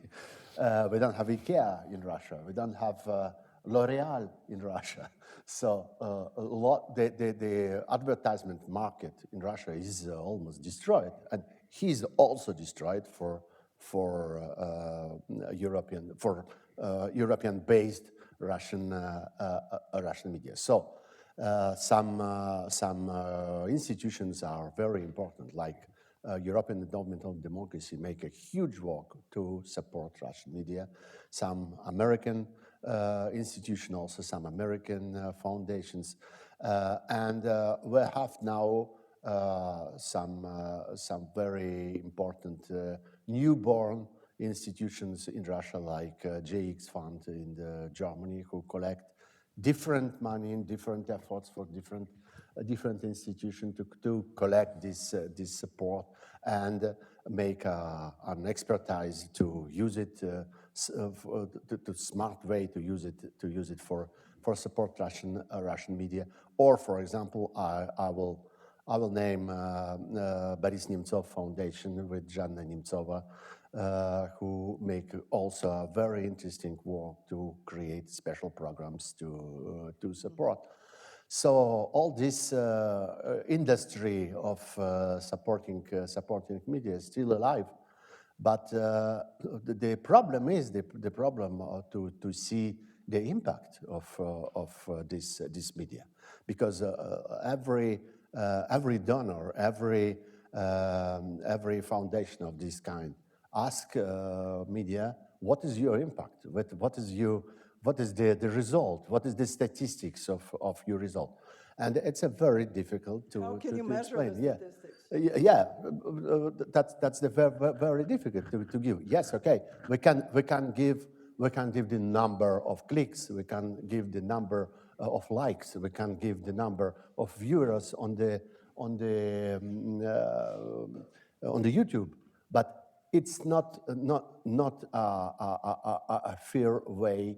We don't have IKEA in Russia. We don't have L'Oreal in Russia. So the advertisement market in Russia is almost destroyed, and he's also destroyed for European-based Russian media. So some institutions are very important, like European Endowment on Democracy, make a huge work to support Russian media. Some American institutions, also some American foundations, and we have now some very important newborn institutions in Russia, like JX Fund in Germany, who collect different money and different efforts for different institutions to collect this support. And make an expertise to use it, to smart way to use it for support Russian media. Or, for example, I will name Boris Nemtsov Foundation with Zhanna Nemtsova, who make also a very interesting work to create special programs to support. So all this industry of supporting media is still alive, but the problem is the problem to see the impact of this media, because every donor, every foundation of this kind ask media, what is your impact? What is the result? What is the statistics of your result? And it's a very difficult to How can you to measure explain. the statistics? Yeah, that's the very difficult to give. Yes, okay, we can give the number of clicks, we can give the number of likes, we can give the number of viewers on the YouTube, but it's not a fair way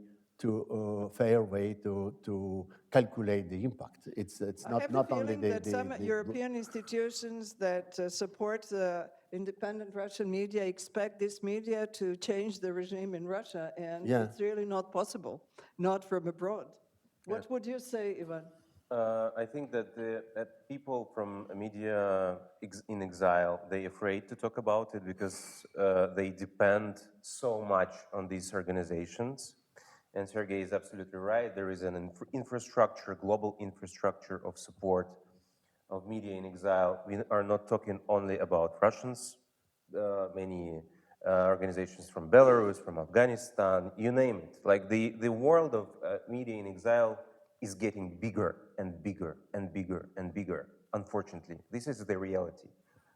to calculate the impact. It's I have not the only feeling that some European institutions that support the independent Russian media expect this media to change the regime in Russia, and it's really not possible, not from abroad. What would you say, Ivan? I think that people from media in exile, they're afraid to talk about it because they depend so much on these organizations. And Sergey is absolutely right. There is an infrastructure, global infrastructure of support of media in exile. We are not talking only about Russians, many organizations from Belarus, from Afghanistan, you name it. Like the world of media in exile is getting bigger and bigger and bigger and bigger, unfortunately. This is the reality.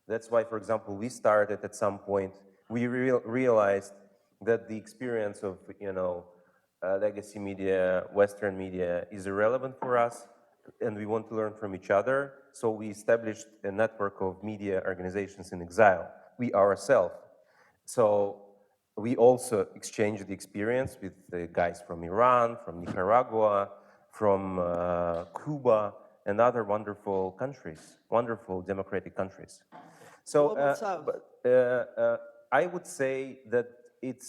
That's why, for example, we started at some point, we realized that the experience of, legacy media, Western media is irrelevant for us, and we want to learn from each other. So we established a network of media organizations in exile, we ourselves. So we also exchanged the experience with the guys from Iran, from Nicaragua, from Cuba, and other wonderful countries, wonderful democratic countries. So I would say that it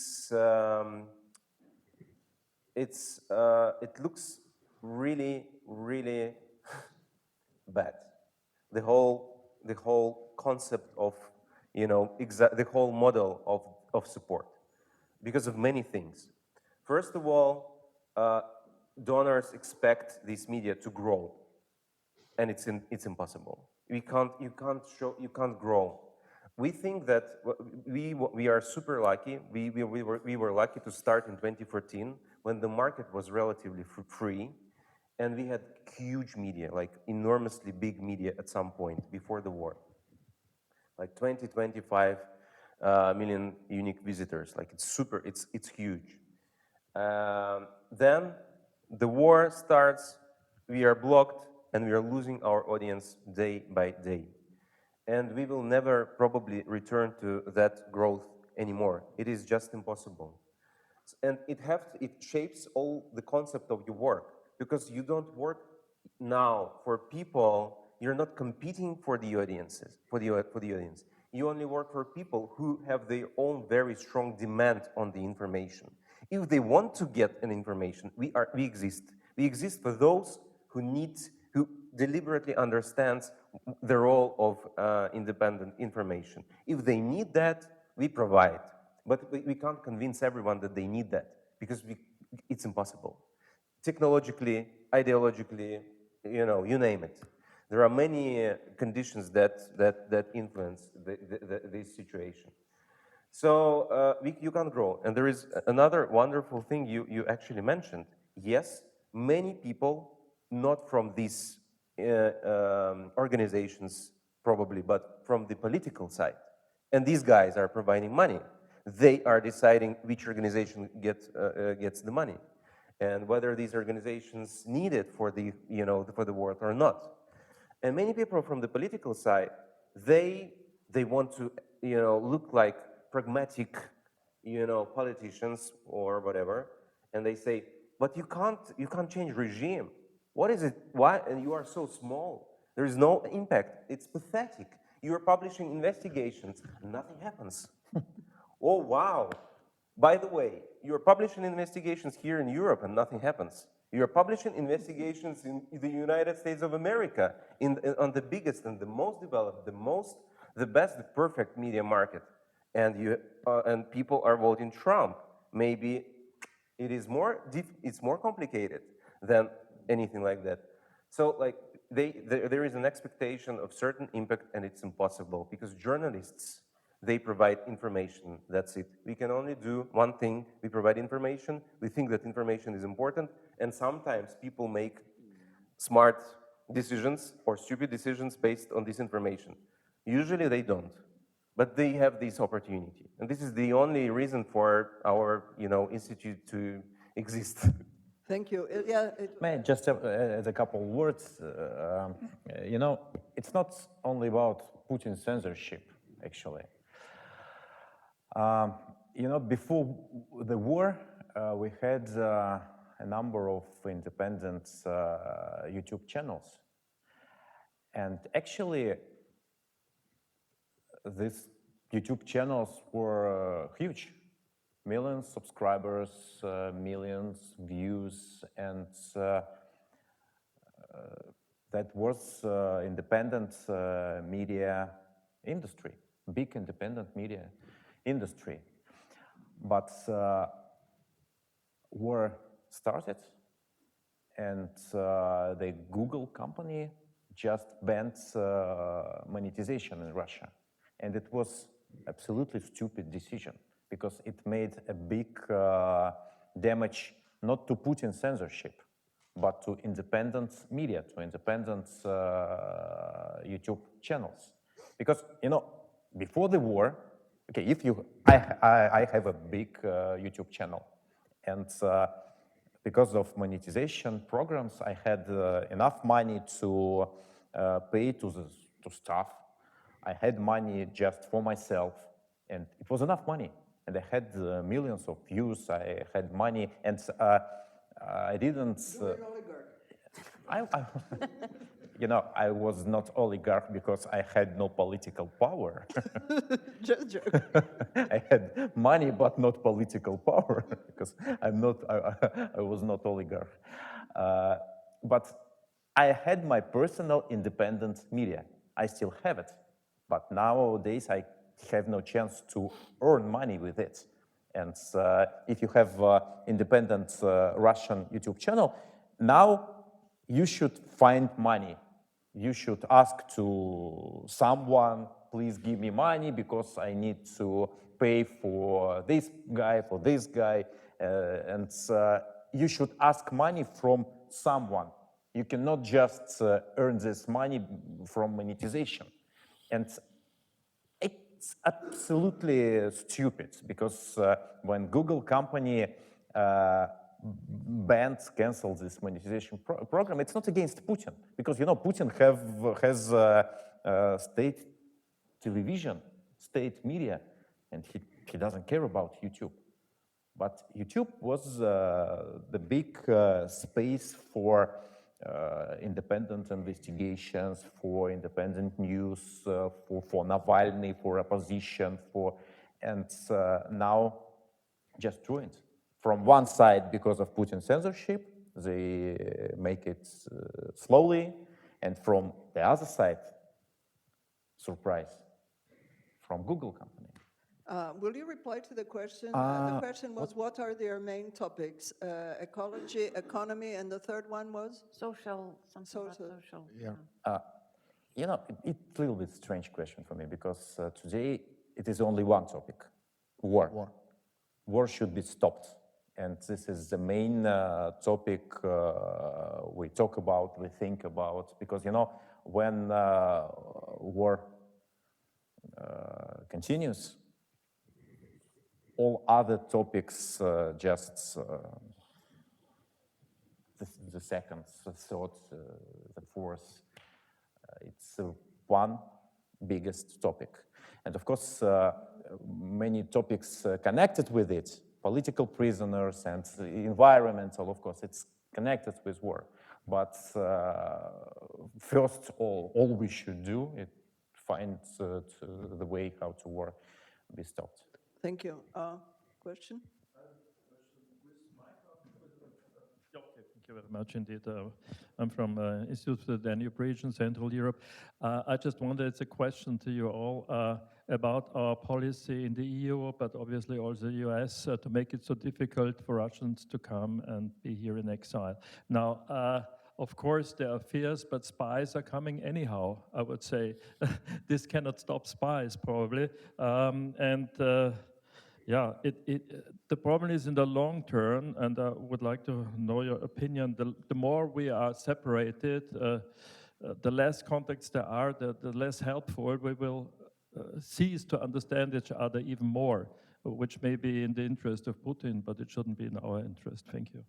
looks really, really bad. The whole concept of, the whole model of support, because of many things. First of all, donors expect this media to grow, and it's impossible. You can't grow. We think that we are super lucky. We were lucky to start in 2014 when the market was relatively free, and we had huge media, like enormously big media at some point before the war, like 25 million unique visitors. Like it's huge. Then the war starts, we are blocked, and we are losing our audience day by day. And we will never probably return to that growth anymore. It is just impossible. And it shapes all the concept of your work, because you don't work now for people, you're not competing for the audiences, for the audience. You only work for people who have their own very strong demand on the information. If they want to get an information, we exist. We exist for those who deliberately understands the role of independent information. If they need that, we provide. But we can't convince everyone that they need that, because it's impossible. Technologically, ideologically, you name it. There are many conditions that influence this situation. So you can't grow. And there is another wonderful thing you actually mentioned. Yes, many people, not from these organizations probably, but from the political side. And these guys are providing money. They are deciding which organization gets the money, and whether these organizations need it for the world or not. And many people from the political side, they want to look like pragmatic, politicians or whatever, and they say, but you can't change regime. What is it? Why? And you are so small. There is no impact. It's pathetic. You are publishing investigations, and nothing happens. Oh, wow. By the way, you're publishing investigations here in Europe and nothing happens. You're publishing investigations in the United States of America, on the biggest and the most developed, the best, the perfect media market. And people are voting Trump. Maybe it's more complicated than anything like that. So like there is an expectation of certain impact, and it's impossible because journalists, they provide information. That's it. We can only do one thing. We provide information. We think that information is important, and sometimes people make smart decisions or stupid decisions based on this information. Usually they don't, but they have this opportunity, and this is the only reason for our, institute to exist. Thank you. Ilya, May I just add a couple words? It's not only about Putin's censorship, actually. Before the war, we had a number of independent YouTube channels. And actually, these YouTube channels were huge. Millions subscribers, millions views, and that was independent media industry, big independent media industry. But war started, and the Google company just banned monetization in Russia. And it was absolutely stupid decision, because it made a big damage not to Putin's censorship, but to independent media, to independent YouTube channels. Because, before the war, okay, I have a big YouTube channel, and because of monetization programs, I had enough money to pay to staff. I had money just for myself, and it was enough money. And I had millions of views. I had money, and I didn't. You're an oligarch. I was not oligarch because I had no political power. Just joking. I had money, but not political power, because I was not oligarch. But I had my personal independent media. I still have it, but nowadays I have no chance to earn money with it. And if you have independent Russian YouTube channel, now you should find money. You should ask to someone, please give me money because I need to pay for this guy, and you should ask money from someone. You cannot just earn this money from monetization. And it's absolutely stupid, because when Google company canceled this monetization program, it's not against Putin, because Putin has state television, state media, and he doesn't care about YouTube. But YouTube was the big space for independent investigations, for independent news, for Navalny, for opposition, and now just ruined. From one side, because of Putin's censorship, they make it slowly, and from the other side, surprise, from Google company. Will you reply to the question? The question was, what are their main topics? Ecology, economy, and the third one was? Social. Yeah. It's a little bit strange question for me, because today it is only one topic, war. War should be stopped. And this is the main topic we talk about, we think about, because, when war continues, all other topics just the second, the third, the fourth. It's one biggest topic. And of course, many topics connected with it, political prisoners and environmental, of course, it's connected with war. But first, all we should do is find the way how to war be stopped. Thank you. Question? Okay, thank you very much indeed. I'm from Institute for the Danube region, Central Europe. I just wondered, it's a question to you all about our policy in the EU, but obviously also the US, to make it so difficult for Russians to come and be here in exile. Now, of course, there are fears, but spies are coming anyhow, I would say. This cannot stop spies, probably. Yeah, the problem is in the long term, and I would like to know your opinion. The more we are separated, the less contacts there are, the less helpful we will cease to understand each other even more, which may be in the interest of Putin, but it shouldn't be in our interest. Thank you.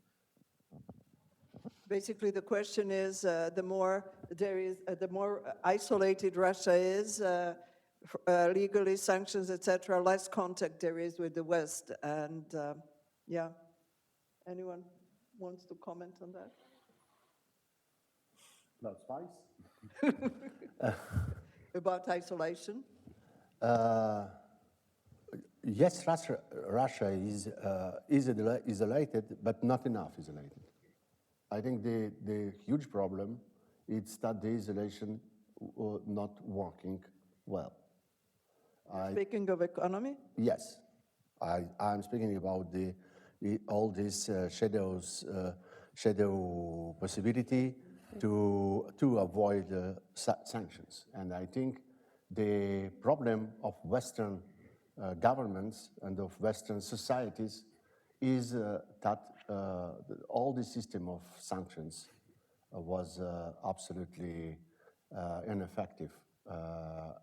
Basically, the question is, the more isolated Russia is, legally sanctions, etc., less contact there is with the West. And yeah, anyone wants to comment on that? About spies? About isolation? Yes, Russia is isolated, but not enough isolated. I think the huge problem is that the isolation not working well. Speaking of economy? Yes, I'm speaking about all these shadow possibility to avoid sanctions. And I think the problem of Western governments and of Western societies is that all the system of sanctions was absolutely ineffective.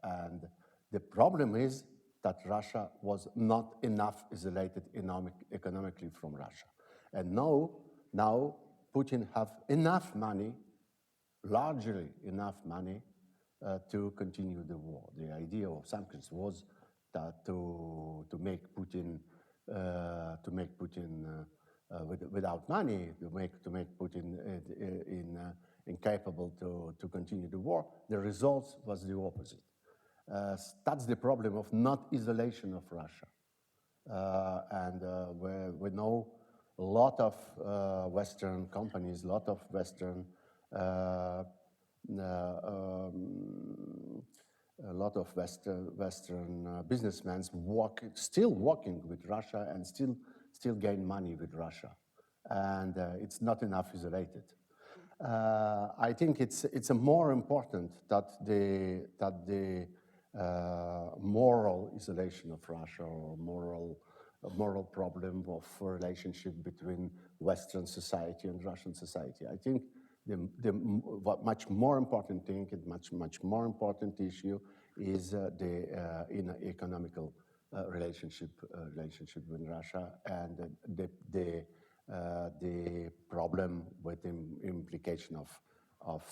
And the problem is that Russia was not enough isolated economically from Russia. And now Putin have enough money, largely enough money, to continue the war. The idea of sanctions was that to make Putin without money, to make Putin incapable to continue the war. The result was the opposite. That's the problem of not isolation of Russia. And we know a lot of Western companies, a lot of Western businessmen still working with Russia and still gain money with Russia, and it's not enough isolated. I think it's a more important that the moral isolation of Russia or moral problem of relationship between Western society and Russian society. I think the much more important thing and much more important issue is the economical relationship with Russia and the problem with the implication of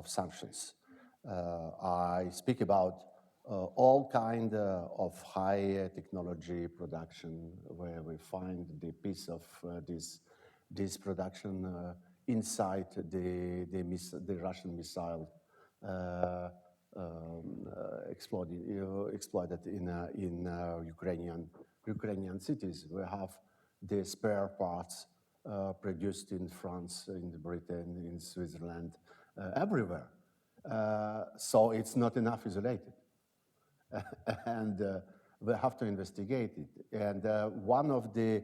sanctions. I speak about all kind of high technology production where we find the piece of this production inside the Russian missile exploited in Ukrainian cities. We have the spare parts produced in France, in Britain, in Switzerland, everywhere. So it's not enough isolated, and we have to investigate it. And one of the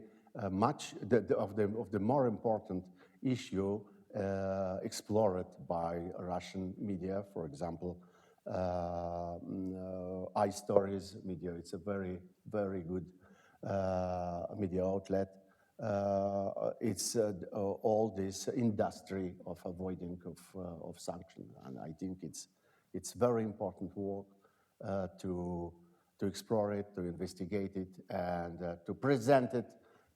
more important issue explored by Russian media, for example, iStories media. It's a very, very good media outlet. It's all this industry of avoiding of sanction, and I think it's very important work to explore it, to investigate it, and to present it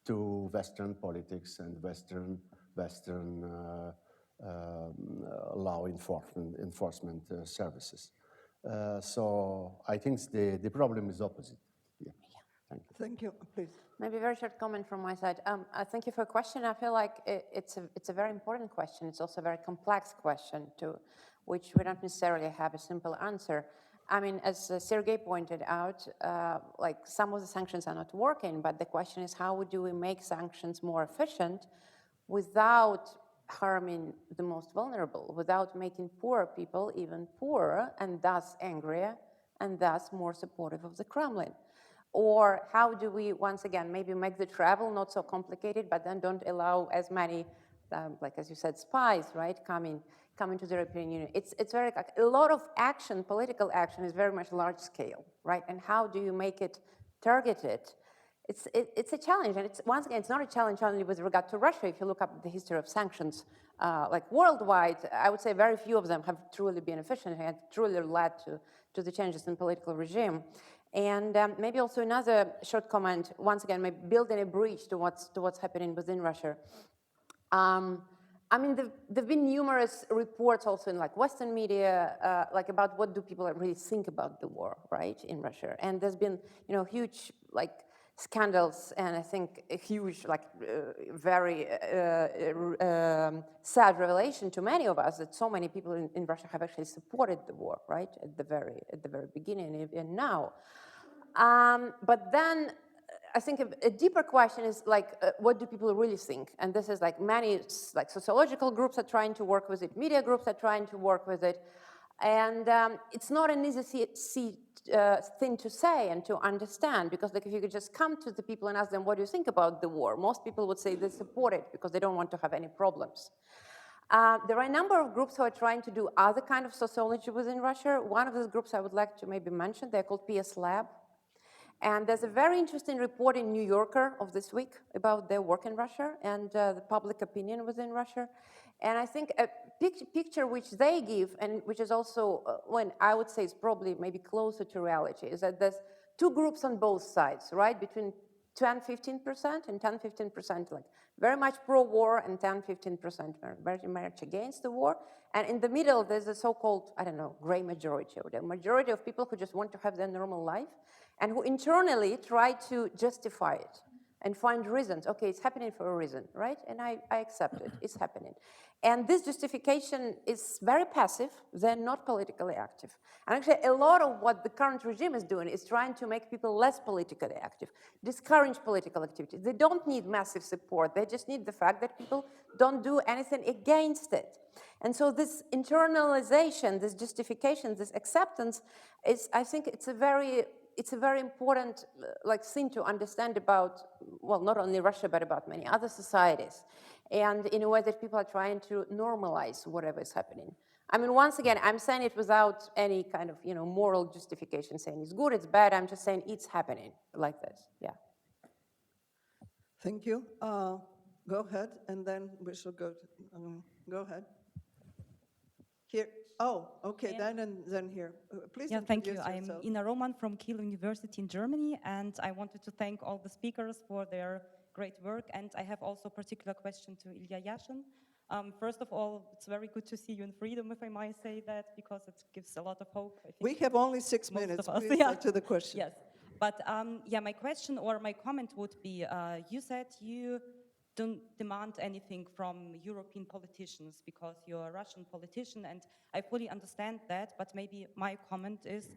to Western politics and Western law enforcement services. So I think the problem is opposite. Yeah. Thank you. Thank you. Please. Maybe a very short comment from my side. Thank you for a question. I feel like it's a very important question. It's also a very complex question to which we don't necessarily have a simple answer. I mean, as Sergey pointed out, like some of the sanctions are not working, but the question is how do we make sanctions more efficient without harming the most vulnerable, without making poorer people even poorer and thus angrier and thus more supportive of the Kremlin? Or how do we, once again, maybe make the travel not so complicated, but then don't allow as many, like as you said, spies, right, coming to the European Union? It's very, like, a lot of action, political action is very much large scale, right? And how do you make it targeted? It's a challenge, and it's, once again, it's not a challenge only with regard to Russia. If you look up the history of sanctions, like worldwide, I would say very few of them have truly been efficient and truly led to the changes in political regime. And maybe also another short comment, once again, maybe building a bridge to what's happening within Russia. I mean, there've been numerous reports also in like Western media, like about what do people really think about the war, right, in Russia. And there's been, you know, huge like scandals, and I think a huge, like, very sad revelation to many of us that so many people in Russia have actually supported the war, right, at the very beginning and now. But then I think a deeper question is like, what do people really think? And this is like many like sociological groups are trying to work with it, media groups are trying to work with it. And it's not an easy thing to say and to understand, because like if you could just come to the people and ask them, what do you think about the war? Most people would say they support it because they don't want to have any problems. There are a number of groups who are trying to do other kind of sociology within Russia. One of those groups I would like to maybe mention, they're called PS Lab. And there's a very interesting report in New Yorker of this week about their work in Russia and the public opinion within Russia. And I think a picture which they give, and which is also, when I would say is probably maybe closer to reality, is that there's two groups on both sides, right? Between 10-15% and 10-15% like very much pro-war and 10-15% very much against the war. And in the middle, there's a so-called, I don't know, gray majority, or the majority of people who just want to have their normal life and who internally try to justify it and find reasons. Okay, it's happening for a reason, right? And I accept it, it's happening. And this justification is very passive, they're not politically active. And actually a lot of what the current regime is doing is trying to make people less politically active, discourage political activity. They don't need massive support, they just need the fact that people don't do anything against it. And so this internalization, this justification, this acceptance is, I think it's a very important like thing to understand about, well, not only Russia, but about many other societies. And in a way that people are trying to normalize whatever is happening. I mean, once again, I'm saying it without any kind of, you know, moral justification, saying it's good, it's bad. I'm just saying it's happening like this, yeah. Thank you. Go ahead, and then we shall go to, go ahead. Here. Oh, okay, Yeah. then here. Please Yeah, thank you. introduce yourself. I'm Ina Roman from Kiel University in Germany, and I wanted to thank all the speakers for their great work. And I have also a particular question to Ilya Yashin. First of all, it's very good to see you in freedom, if I might say that, because it gives a lot of hope. I think We have only 6 minutes. Please yeah. to the question. Yes, but yeah, my question or my comment would be, you said you don't demand anything from European politicians because you're a Russian politician, and I fully understand that, but maybe my comment is,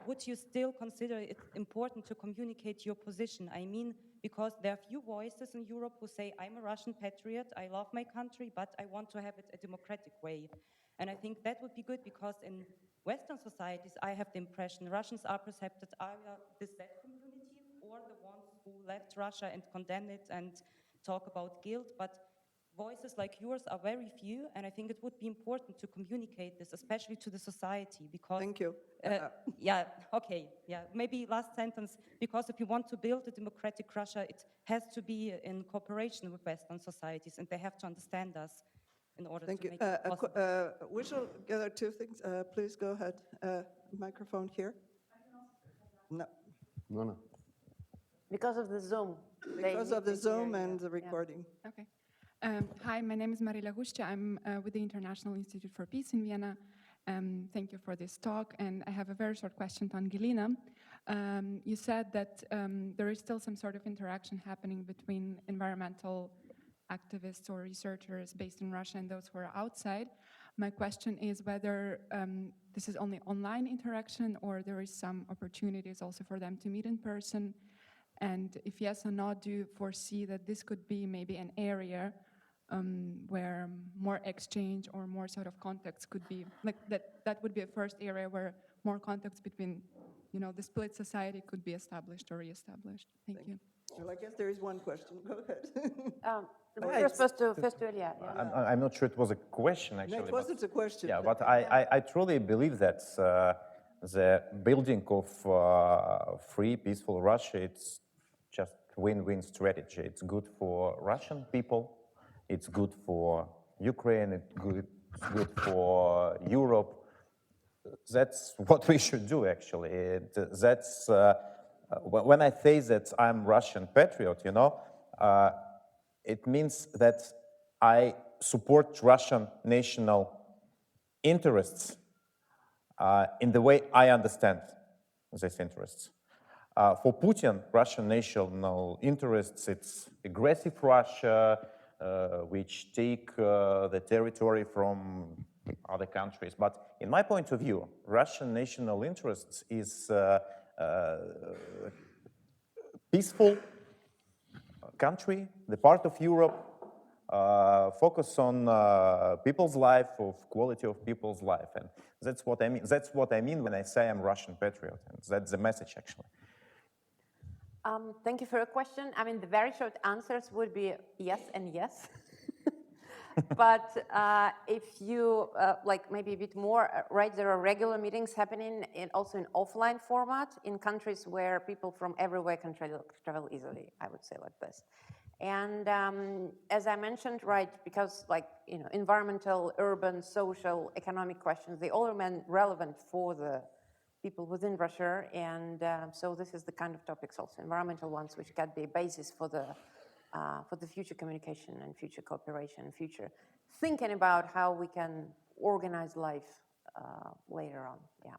would you still consider it important to communicate your position? I mean, because there are few voices in Europe who say, I'm a Russian patriot, I love my country, but I want to have it a democratic way. And I think that would be good because in Western societies, I have the impression Russians are perceived as either the Z community or the ones who left Russia and condemn it and talk about guilt, but voices like yours are very few, and I think it would be important to communicate this, especially to the society, because... Thank you. Yeah, okay, yeah, maybe last sentence, because if you want to build a democratic Russia, it has to be in cooperation with Western societies, and they have to understand us in order to make it possible. We shall gather two things. Please go ahead. Microphone here. No. Because of the Zoom. Because of the Zoom and the recording. Okay. Hi, my name is Marila Huszcza. I'm with the International Institute for Peace in Vienna. Thank you for this talk, and I have a very short question to Angelina. You said that there is still some sort of interaction happening between environmental activists or researchers based in Russia and those who are outside. My question is whether this is only online interaction or there is some opportunities also for them to meet in person. And if yes or no, do you foresee that this could be maybe an area where more exchange or more sort of contacts could be, like that would be a first area where more contacts between, the split society could be established or re-established? Thank you. Well, I guess there is one question. Go ahead. First to Ilya. Yeah. I'm not sure it was a question, actually. No, it wasn't a question. Yeah, but I truly believe that the building of free, peaceful Russia, it's just win-win strategy. It's good for Russian people, it's good for Ukraine, it's good for Europe. That's what we should do, actually. That's when I say that I'm Russian patriot, it means that I support Russian national interests in the way I understand these interests. For Putin, Russian national interests, it's aggressive Russia, which take the territory from other countries. But in my point of view, Russian national interests is peaceful country, the part of Europe, focus on people's life, of quality of people's life. And that's what I mean. That's what I mean when I say I'm Russian patriot. And that's the message, actually. Thank you for your question. I mean, the very short answers would be yes and yes. But if you maybe a bit more, right, there are regular meetings happening also in offline format in countries where people from everywhere can travel easily, I would say like this. And as I mentioned, right, because environmental, urban, social, economic questions, they all remain relevant for the people within Russia. And so this is the kind of topics also, environmental ones, which can be a basis for the future communication and future cooperation and future thinking about how we can organize life later on. Yeah.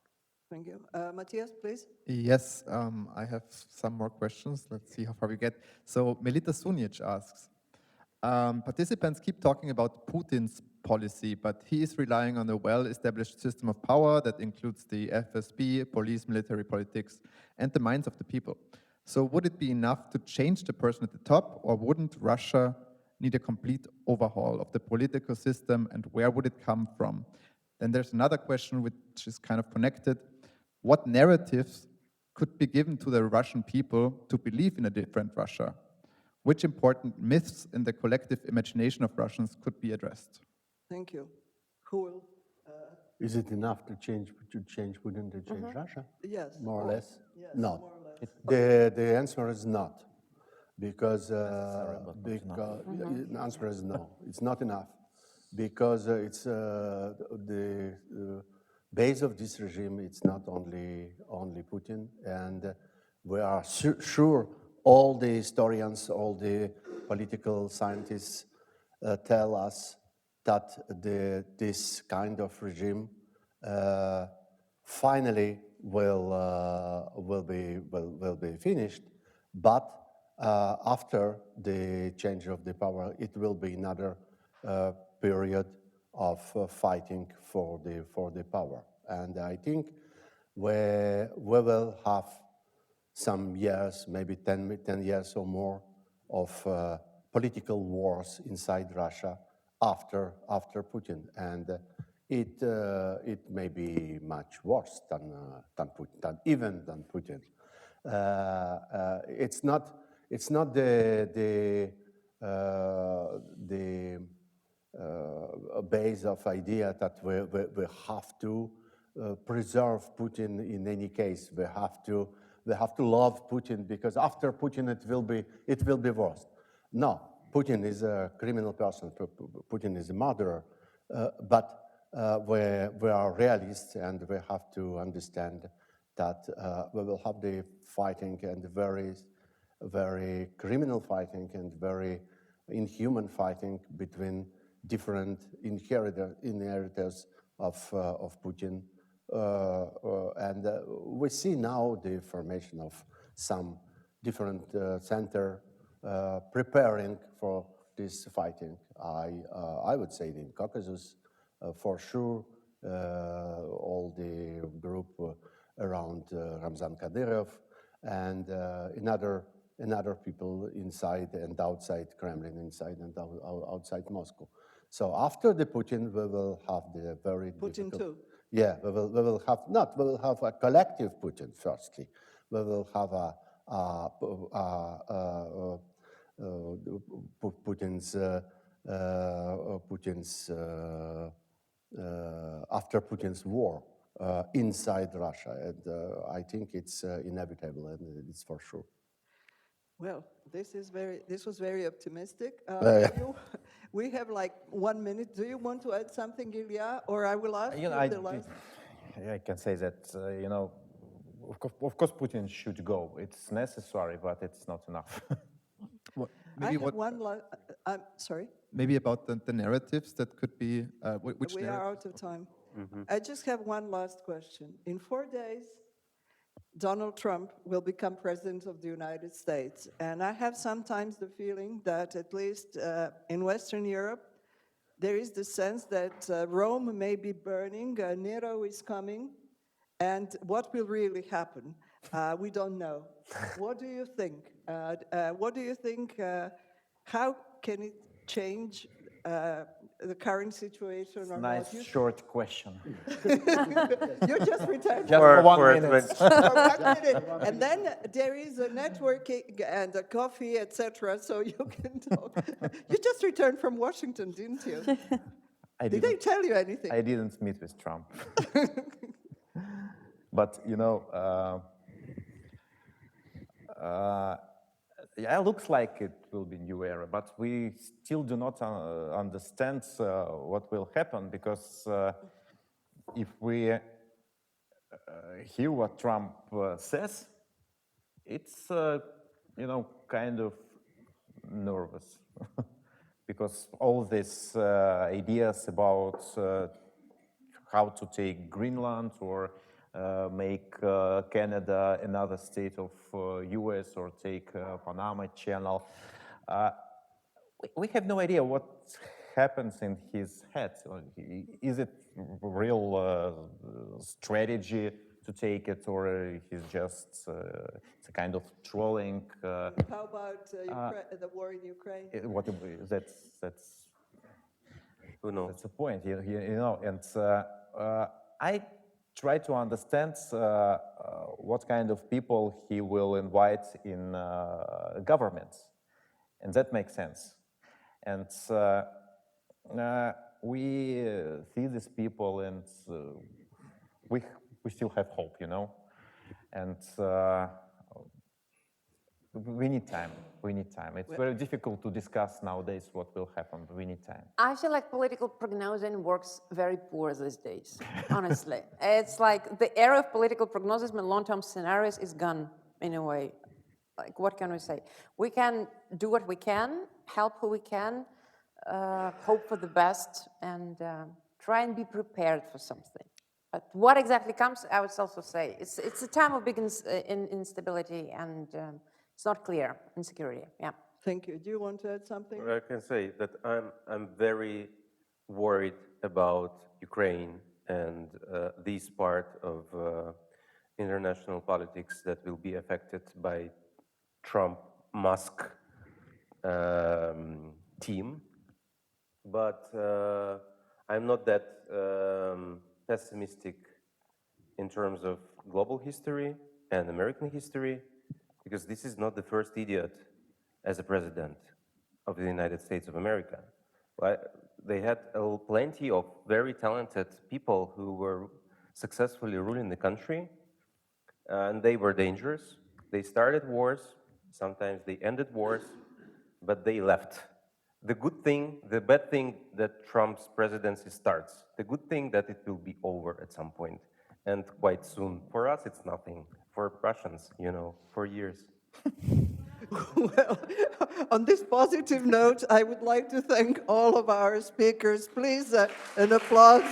Thank you. Matthias, please. Yes, I have some more questions. Let's see how far we get. So Melita Sunic asks, participants keep talking about Putin's policy, but he is relying on a well-established system of power that includes the FSB, police, military, politics, and the minds of the people. So would it be enough to change the person at the top, or wouldn't Russia need a complete overhaul of the political system, and where would it come from? Then there's another question which is kind of connected. What narratives could be given to the Russian people to believe in a different Russia? Which important myths in the collective imagination of Russians could be addressed? Thank you. Who will? Is it enough to change Putin to change Russia? Yes. More or less? Yes, not. more or less. The answer is not. Because the answer is no. It's not enough. Because it's the base of this regime, it's not only Putin. And we are sure all the historians, all the political scientists tell us that this kind of regime finally will be finished, but after the change of the power, it will be another period of fighting for the power, and I think we will have some years, maybe 10 years or more, of political wars inside Russia after Putin, and it may be much worse than Putin. It's not the base of idea that we have to preserve Putin in any case. We have to love Putin because after Putin it will be worse. No, Putin is a criminal person. Putin is a murderer. But we are realists, and we have to understand that we will have the fighting and very criminal fighting and very inhuman fighting between different inheritors of Putin. And we see now the formation of some different center preparing for this fighting. I would say in Caucasus, for sure, all the group around Ramzan Kadyrov and another people inside and outside Kremlin, inside and outside Moscow. So after the Putin, we will have the very Putin difficult. too. Yeah, we will have a collective Putin. Firstly, we will have Putin's after Putin's war inside Russia, and I think it's inevitable, and it's for sure. Well, this was very optimistic. Yeah. We have like 1 minute. Do you want to add something, Ilya, or I will ask you the last? I can say that of course Putin should go. It's necessary, but it's not enough. Sorry. Maybe about the narratives that could be which we are out of time. I just have one last question. In 4 days, Donald Trump will become president of the United States. And I have sometimes the feeling that at least in Western Europe, there is the sense that Rome may be burning, Nero is coming, and what will really happen? We don't know. What do you think? How can it change the current situation or nice not? short question. You just returned just for 1 minute. For 1 minute. And then there is a networking and a coffee, etc. So you can talk. You just returned from Washington, didn't you? Did they tell you anything? I didn't meet with Trump. But yeah, it looks like it will be new era, but we still do not understand what will happen, because if we hear what Trump says, it's kind of nervous, because all these ideas about how to take Greenland or make Canada another state of US or take Panama Channel. We have no idea what happens in his head. Is it real strategy to take it, or he's just it's a kind of trolling? How about the war in Ukraine? That's who knows? That's the point, and I try to understand what kind of people he will invite in governments, and that makes sense. And we see these people, and we still have hope, and we need time. It's very difficult to discuss nowadays what will happen, but we need time. I feel like political prognosing works very poor these days, honestly. It's like the era of political prognosis and long-term scenarios is gone, in a way. Like, what can we say? We can do what we can, help who we can, hope for the best, and try and be prepared for something. But what exactly comes, I would also say, it's a time of big instability, and it's not clear, insecurity, yeah. Thank you. Do you want to add something? I can say that I'm very worried about Ukraine and this part of international politics that will be affected by Trump-Musk team. But I'm not that pessimistic in terms of global history and American history, because this is not the first idiot as a president of the United States of America. They had plenty of very talented people who were successfully ruling the country, and they were dangerous. They started wars, sometimes they ended wars, but they left. The good thing, the bad thing that Trump's presidency starts, the good thing that it will be over at some point, and quite soon. For us, it's nothing. For Russians, for years. Well, on this positive note, I would like to thank all of our speakers. Please, an applause.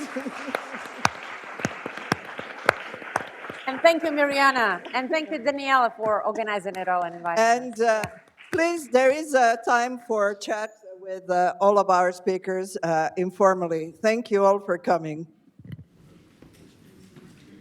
And thank you, Mariana. And thank you, Daniela, for organizing it all and inviting us. And please, there is time for chat with all of our speakers informally. Thank you all for coming.